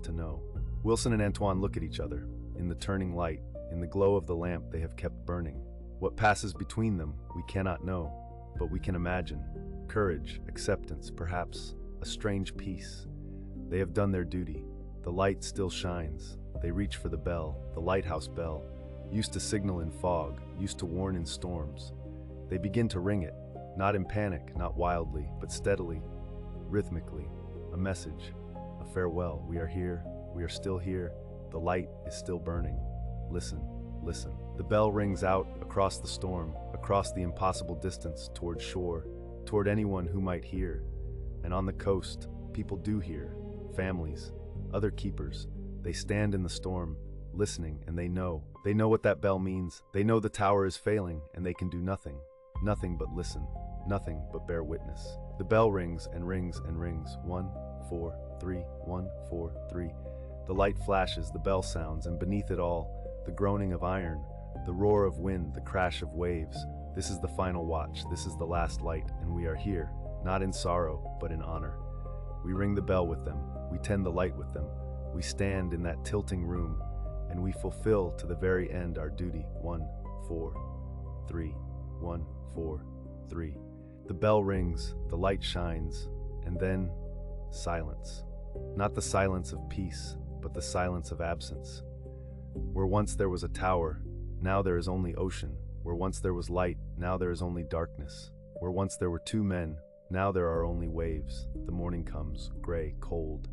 to know. Wilson and Antoine look at each other. In the turning light, in the glow of the lamp they have kept burning. What passes between them, we cannot know, but we can imagine. Courage, acceptance, perhaps a strange peace. They have done their duty. The light still shines. They reach for the bell, the lighthouse bell, used to signal in fog, used to warn in storms. They begin to ring it, not in panic, not wildly, but steadily, rhythmically. A message, a farewell. We are here, we are still here, the light is still burning. Listen, listen. The bell rings out across the storm, across the impossible distance, toward shore, toward anyone who might hear. And on the coast, people do hear, families, other keepers. They stand in the storm, listening, and they know what that bell means. They know the tower is failing, and they can do nothing but listen, nothing but bear witness. The bell rings and rings and rings. 1, 4, 3, 1, 4, 3. The light flashes, the bell sounds, and beneath it all, the groaning of iron, the roar of wind, the crash of waves. This is the final watch, this is the last light, and we are here, not in sorrow, but in honor. We ring the bell with them, we tend the light with them. We stand in that tilting room, and we fulfill to the very end our duty. 1, 4, 3, 1, 4, 3. The bell rings, the light shines, and then silence. Not the silence of peace, but the silence of absence. Where once there was a tower, now there is only ocean. Where once there was light, now there is only darkness. Where once there were two men, now there are only waves. The morning comes, gray, cold.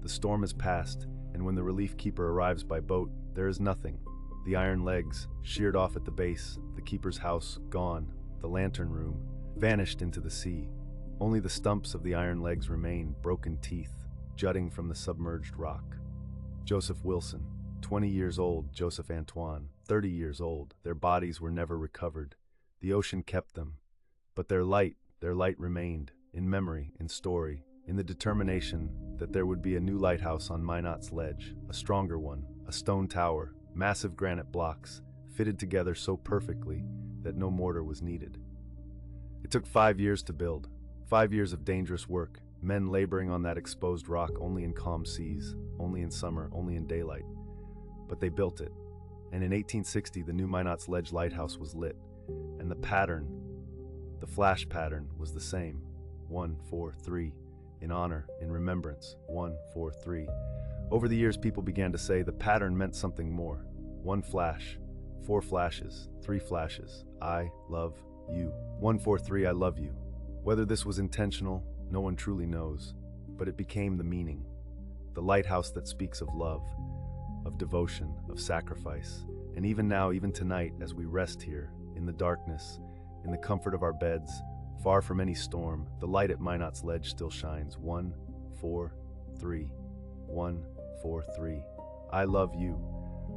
The storm has passed, and when the relief keeper arrives by boat, there is nothing. The iron legs, sheared off at the base, the keeper's house, gone, the lantern room, vanished into the sea. Only the stumps of the iron legs remain, broken teeth, jutting from the submerged rock. Joseph Wilson, 20 years old, Joseph Antoine, 30 years old. Their bodies were never recovered. The ocean kept them. But their light remained, in memory, in story, in the determination that there would be a new lighthouse on Minots Ledge, a stronger one, a stone tower, massive granite blocks, fitted together so perfectly that no mortar was needed. It took 5 years to build, 5 years of dangerous work, men laboring on that exposed rock only in calm seas, only in summer, only in daylight. But they built it, and in 1860 the new Minots Ledge lighthouse was lit, and the pattern, the flash pattern, was the same. 1, 4, 3, in honor, in remembrance, 1, 4, 3. Over the years people began to say the pattern meant something more. 1 flash, 4 flashes, 3 flashes, I love you. 1, 4, 3, I love you. Whether this was intentional, no one truly knows, but it became the meaning. The lighthouse that speaks of love, of devotion, of sacrifice. And even now, even tonight, as we rest here, in the darkness, in the comfort of our beds, far from any storm, the light at Minots Ledge still shines. 1, 4, 3. 1, 4, 3. I love you.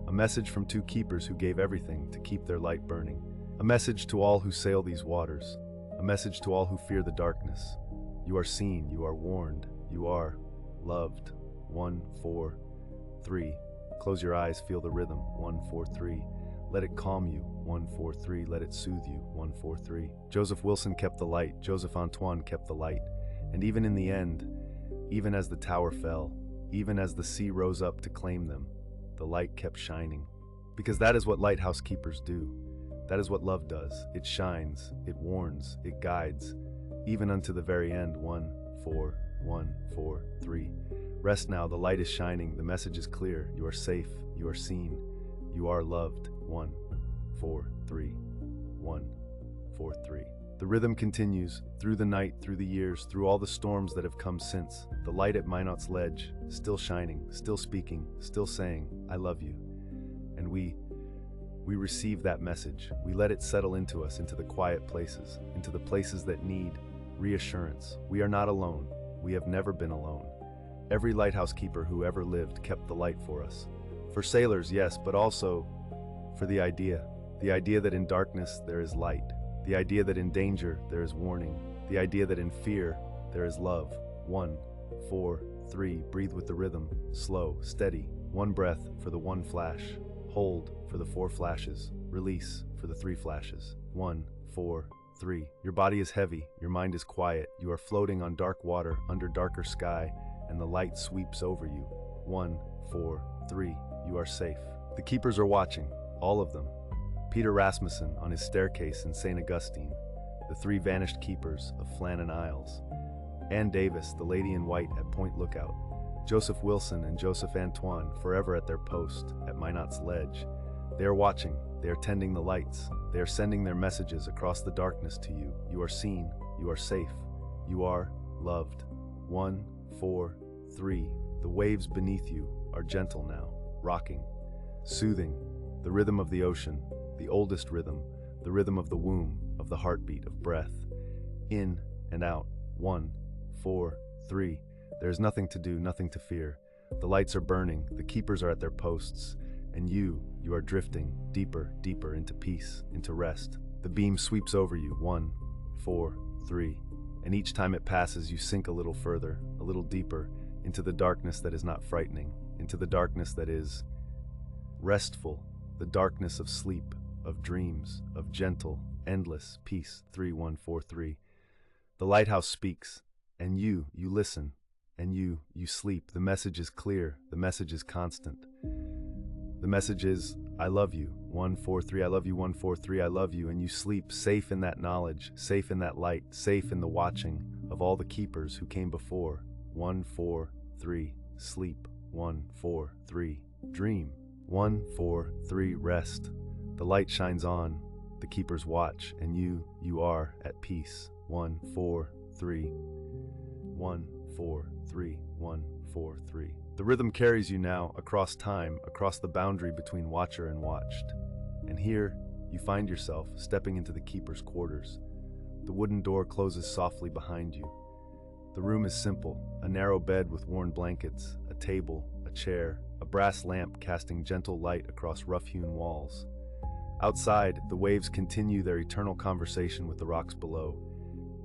A message from 2 keepers who gave everything to keep their light burning. A message to all who sail these waters. A message to all who fear the darkness. You are seen, you are warned, you are loved. 1, 4, 3. Close your eyes, feel the rhythm. 1, 4, 3. Let it calm you. 1, 4, 3. Let it soothe you. 1, 4, 3. Joseph Wilson kept the light. Joseph Antoine kept the light. And even in the end, even as the tower fell, even as the sea rose up to claim them, the light kept shining. Because that is what lighthouse keepers do. That is what love does. It shines, it warns, it guides, even unto the very end. 1, 4, 1, 4, 3. Rest now, the light is shining, the message is clear. You are safe, you are seen, you are loved. 1, 4, 3. 1, 4, 3. The rhythm continues, through the night, through the years, through all the storms that have come since. The light at Minots Ledge, still shining, still speaking, still saying, I love you. And we receive that message. We let it settle into us, into the quiet places, into the places that need reassurance. We are not alone. We have never been alone. Every lighthouse keeper who ever lived kept the light for us. For sailors, yes, but also for the idea that in darkness there is light. The idea that in danger there is warning. The idea that in fear there is love. 1, 4, 3. Breathe with the rhythm. Slow, steady. 1 breath for the 1 flash. Hold for the 4 flashes. Release for the 3 flashes. 1, 4, 3. Your body is heavy. Your mind is quiet. You are floating on dark water under darker sky, and the light sweeps over you. 1, 4, 3. You are safe. The keepers are watching. All of them. Peter Rasmussen on his staircase in St. Augustine, the 3 vanished keepers of Flannan Isles, Ann Davis, the lady in white at Point Lookout, Joseph Wilson and Joseph Antoine forever at their post at Minots Ledge. They are watching, they are tending the lights, they are sending their messages across the darkness to you. You are seen, you are safe, you are loved. 1, 4, 3. The waves beneath you are gentle now, rocking, soothing, the rhythm of the ocean, the oldest rhythm, the rhythm of the womb, of the heartbeat, of breath. In and out. 1, 4, 3. There is nothing to do, nothing to fear. The lights are burning, the keepers are at their posts, and you are drifting deeper, deeper into peace, into rest. The beam sweeps over you. 1, 4, 3. And each time it passes, you sink a little further, a little deeper, into the darkness that is not frightening, into the darkness that is restful, the darkness of sleep, of dreams, of gentle, endless peace. 3, 1, 4, 3. The lighthouse speaks, and you listen, and you sleep. The message is clear, the message is constant. The message is, I love you. 1, 4, 3, I love you. 1, 4, 3, I love you. And you sleep safe in that knowledge, safe in that light, safe in the watching of all the keepers who came before. 1, 4, 3, sleep. 1, 4, 3, dream. 1, 4, 3, rest. The light shines on, the keepers watch, and you are at peace. 1, 4, 3. 1, 4, 3. 1, 4, 3. The rhythm carries you now across time, across the boundary between watcher and watched. And here, you find yourself stepping into the keeper's quarters. The wooden door closes softly behind you. The room is simple, a narrow bed with worn blankets, a table, a chair, a brass lamp casting gentle light across rough-hewn walls. Outside, the waves continue their eternal conversation with the rocks below.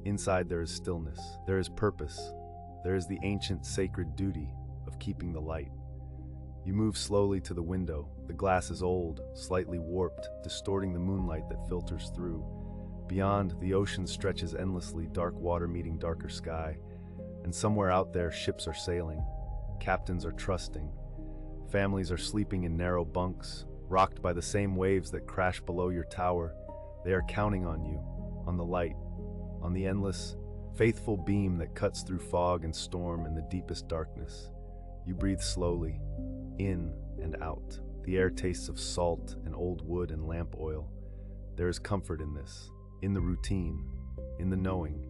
Inside there is stillness, there is purpose, there is the ancient sacred duty of keeping the light. You move slowly to the window. The glass is old, slightly warped, distorting the moonlight that filters through. Beyond, the ocean stretches endlessly, dark water meeting darker sky. And somewhere out there, ships are sailing. Captains are trusting. Families are sleeping in narrow bunks, rocked by the same waves that crash below your tower. They are counting on you, on the light, on the endless, faithful beam that cuts through fog and storm in the deepest darkness. You breathe slowly, in and out. The air tastes of salt and old wood and lamp oil. There is comfort in this, in the routine, in the knowing.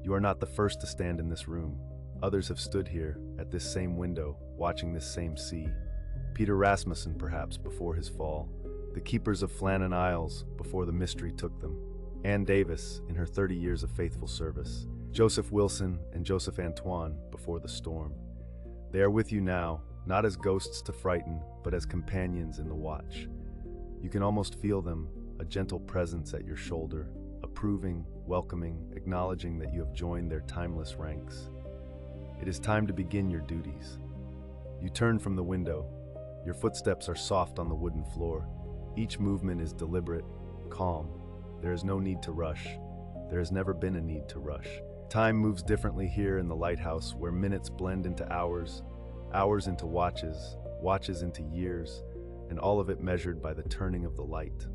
You are not the first to stand in this room. Others have stood here, at this same window, watching this same sea. Peter Rasmussen, perhaps, before his fall. The keepers of Flannan Isles, before the mystery took them. Anne Davis, in her 30 years of faithful service. Joseph Wilson and Joseph Antoine, before the storm. They are with you now, not as ghosts to frighten, but as companions in the watch. You can almost feel them, a gentle presence at your shoulder, approving, welcoming, acknowledging that you have joined their timeless ranks. It is time to begin your duties. You turn from the window. Your footsteps are soft on the wooden floor. Each movement is deliberate, calm. There is no need to rush. There has never been a need to rush. Time moves differently here in the lighthouse, where minutes blend into hours, hours into watches, watches into years, and all of it measured by the turning of the light,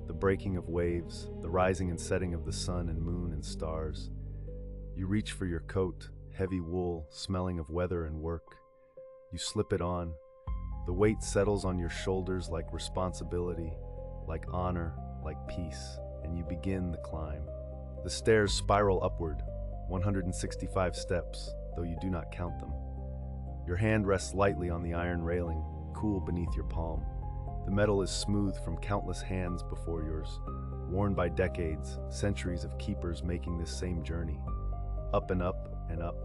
the breaking of waves, the rising and setting of the sun and moon and stars. You reach for your coat, heavy wool, smelling of weather and work. You slip it on. The weight settles on your shoulders like responsibility, like honor, like peace, and you begin the climb. The stairs spiral upward, 165 steps, though you do not count them. Your hand rests lightly on the iron railing, cool beneath your palm. The metal is smooth from countless hands before yours, worn by decades, centuries of keepers making this same journey. Up and up and up.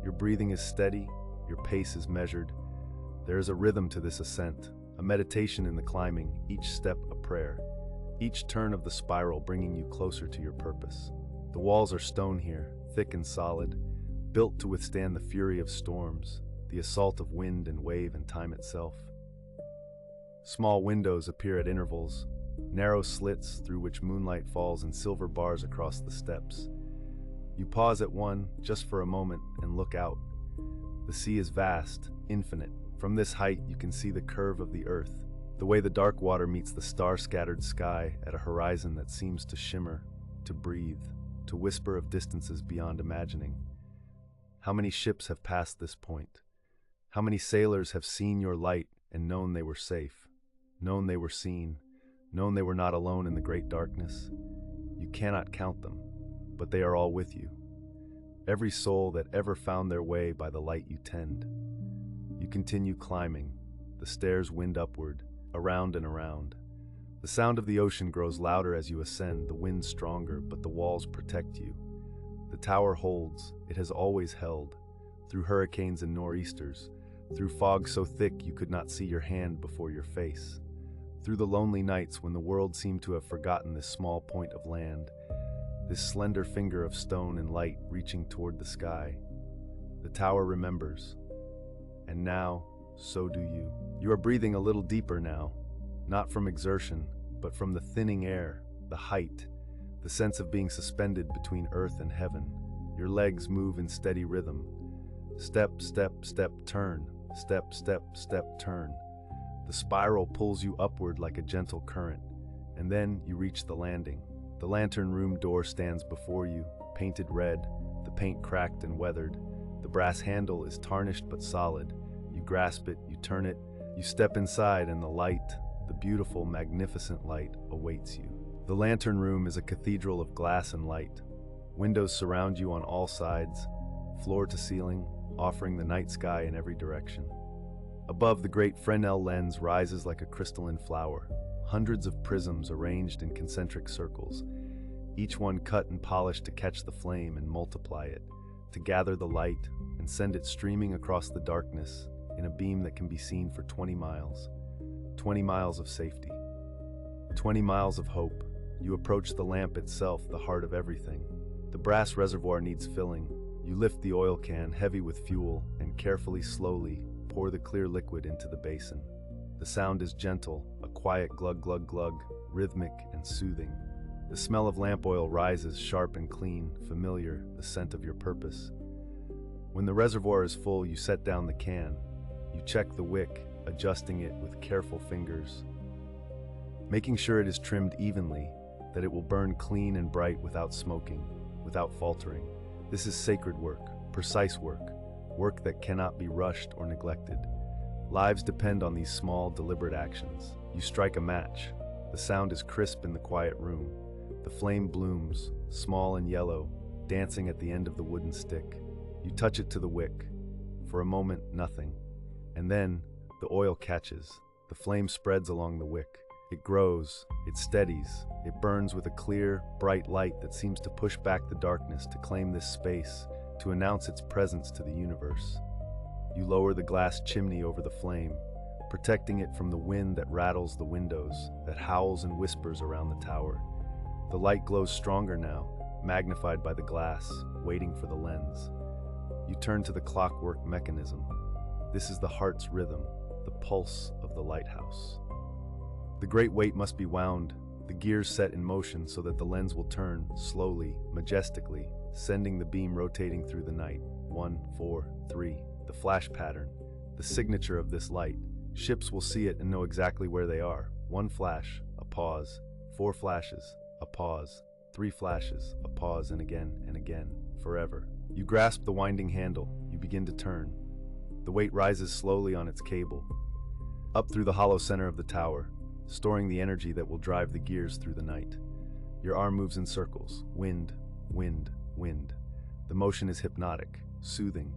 Your breathing is steady, your pace is measured. There is a rhythm to this ascent, a meditation in the climbing, each step a prayer, each turn of the spiral bringing you closer to your purpose. The walls are stone here, thick and solid, built to withstand the fury of storms, the assault of wind and wave and time itself. Small windows appear at intervals, narrow slits through which moonlight falls in silver bars across the steps. You pause at one, just for a moment, and look out. The sea is vast, infinite. From this height, you can see the curve of the earth, the way the dark water meets the star-scattered sky at a horizon that seems to shimmer, to breathe, to whisper of distances beyond imagining. How many ships have passed this point? How many sailors have seen your light and known they were safe, known they were seen, known they were not alone in the great darkness? You cannot count them, but they are all with you. Every soul that ever found their way by the light you tend. You continue climbing. The stairs wind upward, around and around. The sound of the ocean grows louder as you ascend, the wind stronger, but the walls protect you. The tower holds, it has always held, through hurricanes and nor'easters, through fog so thick you could not see your hand before your face, through the lonely nights when the world seemed to have forgotten this small point of land, this slender finger of stone and light reaching toward the sky. The tower remembers. And now, so do you. You are breathing a little deeper now, not from exertion, but from the thinning air, the height, the sense of being suspended between earth and heaven. Your legs move in steady rhythm. Step, step, step, turn. Step, step, step, turn. The spiral pulls you upward like a gentle current, and then you reach the landing. The lantern room door stands before you, painted red, the paint cracked and weathered. The brass handle is tarnished but solid. You grasp it, you turn it, you step inside, and the light, the beautiful, magnificent light, awaits you. The lantern room is a cathedral of glass and light. Windows surround you on all sides, floor to ceiling, offering the night sky in every direction. Above, the great Fresnel lens rises like a crystalline flower, hundreds of prisms arranged in concentric circles, each one cut and polished to catch the flame and multiply it, to gather the light and send it streaming across the darkness in a beam that can be seen for 20 miles. 20 miles of safety. 20 miles of hope. You approach the lamp itself, the heart of everything. The brass reservoir needs filling. You lift the oil can, heavy with fuel, and carefully, slowly, pour the clear liquid into the basin. The sound is gentle, a quiet glug glug glug, rhythmic and soothing. The smell of lamp oil rises, sharp and clean, familiar, the scent of your purpose. When the reservoir is full, you set down the can. You check the wick, adjusting it with careful fingers, making sure it is trimmed evenly, that it will burn clean and bright without smoking, without faltering. This is sacred work, precise work, work that cannot be rushed or neglected. Lives depend on these small, deliberate actions. You strike a match. The sound is crisp in the quiet room. The flame blooms, small and yellow, dancing at the end of the wooden stick. You touch it to the wick. For a moment, nothing. And then, the oil catches. The flame spreads along the wick. It grows, it steadies, it burns with a clear, bright light that seems to push back the darkness, to claim this space, to announce its presence to the universe. You lower the glass chimney over the flame, protecting it from the wind that rattles the windows, that howls and whispers around the tower. The light glows stronger now, magnified by the glass, waiting for the lens. You turn to the clockwork mechanism. This is the heart's rhythm, the pulse of the lighthouse. The great weight must be wound, the gears set in motion so that the lens will turn, slowly, majestically, sending the beam rotating through the night. 1, 4, 3, the flash pattern, the signature of this light. Ships will see it and know exactly where they are. 1 flash, a pause, 4 flashes, a pause, 3 flashes, a pause, and again, forever. You grasp the winding handle, you begin to turn. The weight rises slowly on its cable, up through the hollow center of the tower, storing the energy that will drive the gears through the night. Your arm moves in circles, wind, wind, wind. The motion is hypnotic, soothing.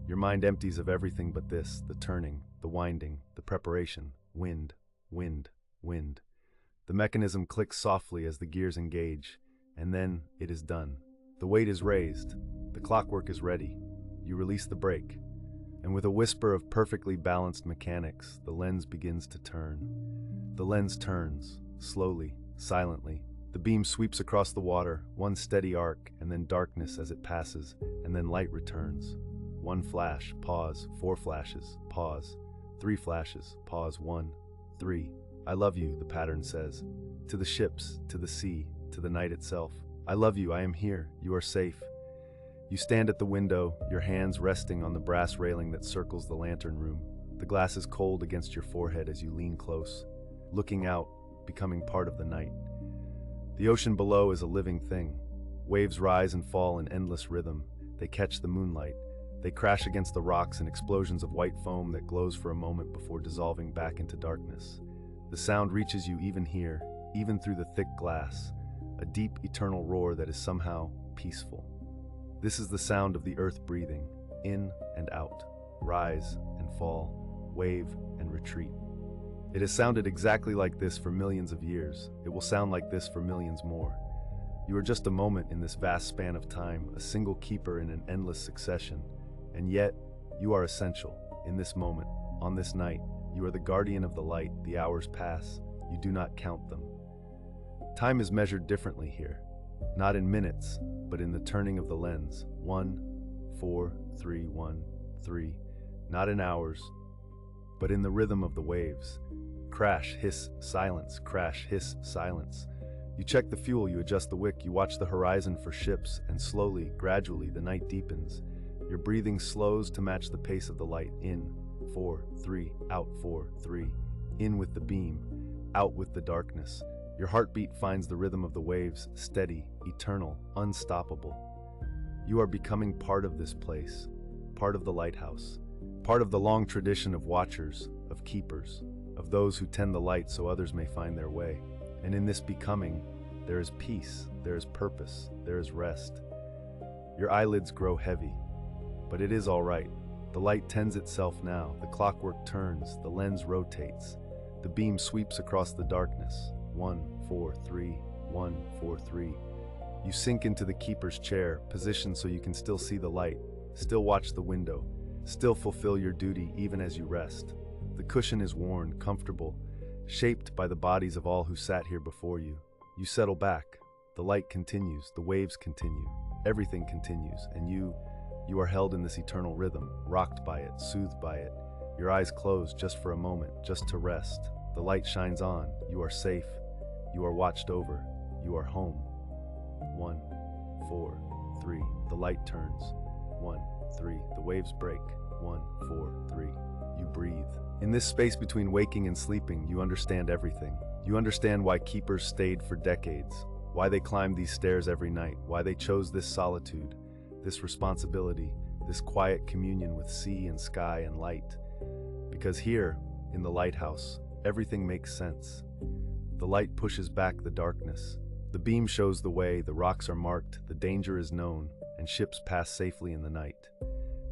Your mind empties of everything but this, the turning, the winding, the preparation, wind, wind, wind. The mechanism clicks softly as the gears engage, and then it is done. The weight is raised, the clockwork is ready. You release the brake, and with a whisper of perfectly balanced mechanics, the lens begins to turn. The lens turns, slowly, silently. The beam sweeps across the water, one steady arc, and then darkness as it passes, and then light returns. 1 flash, pause, 4 flashes, pause, 3 flashes, pause, 1, 3. I love you, the pattern says. To the ships, to the sea, to the night itself. I love you, I am here, you are safe. You stand at the window, your hands resting on the brass railing that circles the lantern room. The glass is cold against your forehead as you lean close, looking out, becoming part of the night. The ocean below is a living thing. Waves rise and fall in endless rhythm. They catch the moonlight. They crash against the rocks in explosions of white foam that glows for a moment before dissolving back into darkness. The sound reaches you even here, even through the thick glass, a deep, eternal roar that is somehow peaceful. This is the sound of the earth breathing, in and out, rise and fall, wave and retreat. It has sounded exactly like this for millions of years. It will sound like this for millions more. You are just a moment in this vast span of time, a single keeper in an endless succession. And yet, you are essential. In this moment, on this night, you are the guardian of the light. The hours pass. You do not count them. Time is measured differently here. Not in minutes, but in the turning of the lens. 1, 4, 3, 1, 3. Not in hours, but in the rhythm of the waves. Crash, hiss, silence, crash, hiss, silence. You check the fuel, you adjust the wick, you watch the horizon for ships, and slowly, gradually, the night deepens. Your breathing slows to match the pace of the light. In, 4, 3, out, 4, 3. In with the beam, out with the darkness. Your heartbeat finds the rhythm of the waves, steady, eternal, unstoppable. You are becoming part of this place, part of the lighthouse, part of the long tradition of watchers, of keepers, of those who tend the light so others may find their way. And in this becoming, there is peace, there is purpose, there is rest. Your eyelids grow heavy, but it is all right. The light tends itself now, the clockwork turns, the lens rotates, the beam sweeps across the darkness. 1, 4, 3, 1, 4, 3. You sink into the keeper's chair, positioned so you can still see the light, still watch the window, still fulfill your duty even as you rest. The cushion is worn, comfortable, shaped by the bodies of all who sat here before you. You settle back. The light continues, the waves continue, everything continues, and you are held in this eternal rhythm, rocked by it, soothed by it. Your eyes close just for a moment, just to rest. The light shines on. You are safe. You are watched over. You are home. 1, 4, 3. The light turns. 1, 3. The waves break. 1, 4, 3. You breathe. In this space between waking and sleeping, you understand everything. You understand why keepers stayed for decades, why they climbed these stairs every night, why they chose this solitude, this responsibility, this quiet communion with sea and sky and light. Because here, in the lighthouse, everything makes sense. The light pushes back the darkness. The beam shows the way, the rocks are marked, the danger is known, and ships pass safely in the night.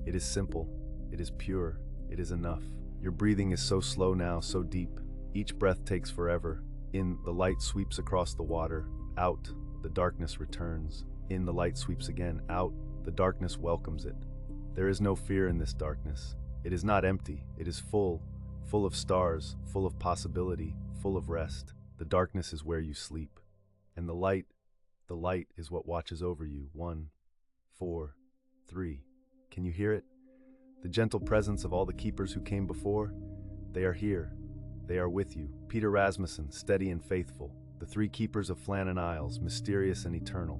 It is simple, it is pure, it is enough. Your breathing is so slow now, so deep. Each breath takes forever. In, the light sweeps across the water. Out, the darkness returns. In, the light sweeps again. Out, the darkness welcomes it. There is no fear in this darkness. It is not empty. It is full of stars, full of possibility, full of rest. The darkness is where you sleep. And the light is what watches over you. 1, 4, 3. Can you hear it? The gentle presence of all the keepers who came before? They are here. They are with you. Peter Rasmussen, steady and faithful. The 3 keepers of Flannan Isles, mysterious and eternal.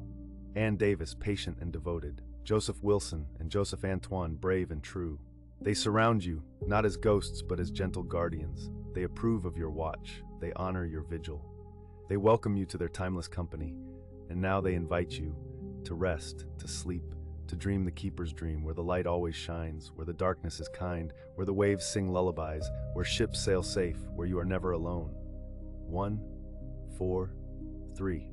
Anne Davis, patient and devoted. Joseph Wilson and Joseph Antoine, brave and true. They surround you, not as ghosts but as gentle guardians. They approve of your watch. They honor your vigil. They welcome you to their timeless company. And now they invite you to rest, to sleep, to dream the keeper's dream, where the light always shines, where the darkness is kind, where the waves sing lullabies, where ships sail safe, where you are never alone. 1, 4, 3.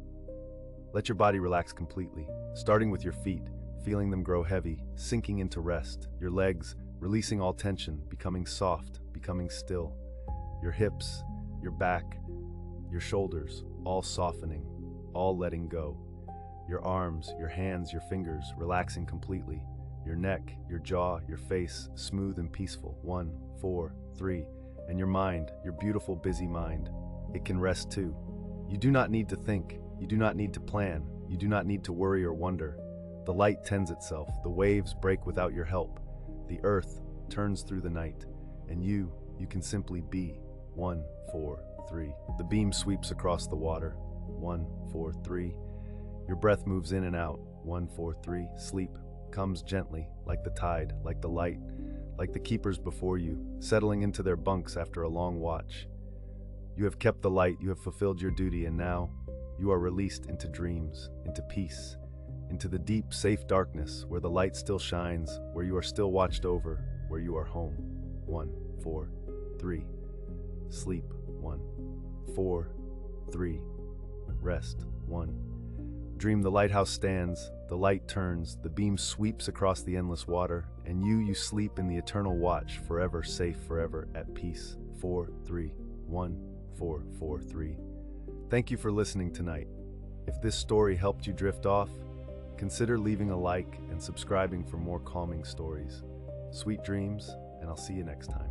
Let your body relax completely, starting with your feet, feeling them grow heavy, sinking into rest. Your legs, releasing all tension, becoming soft, becoming still. Your hips, your back, your shoulders, all softening, all letting go. Your arms, your hands, your fingers, relaxing completely. Your neck, your jaw, your face, smooth and peaceful. 1, 4, 3. And your mind, your beautiful, busy mind. It can rest too. You do not need to think. You do not need to plan. You do not need to worry or wonder. The light tends itself. The waves break without your help. The earth turns through the night. And you can simply be. 1, 4, 3. The beam sweeps across the water. 1, 4, 3. Your breath moves in and out. 1, 4, 3. Sleep comes gently, like the tide, like the light, like the keepers before you, settling into their bunks after a long watch. You have kept the light, you have fulfilled your duty, and now you are released into dreams, into peace, into the deep, safe darkness where the light still shines, where you are still watched over, where you are home. 1, 4, 3. Sleep. 1, 4, 3. Rest. 1. Dream the lighthouse stands, the light turns, the beam sweeps across the endless water, and you sleep in the eternal watch, forever safe, forever at peace. 4, 3, 1, 4, 4, 3. Thank you for listening tonight. If this story helped you drift off, consider leaving a like and subscribing for more calming stories. Sweet dreams, and I'll see you next time.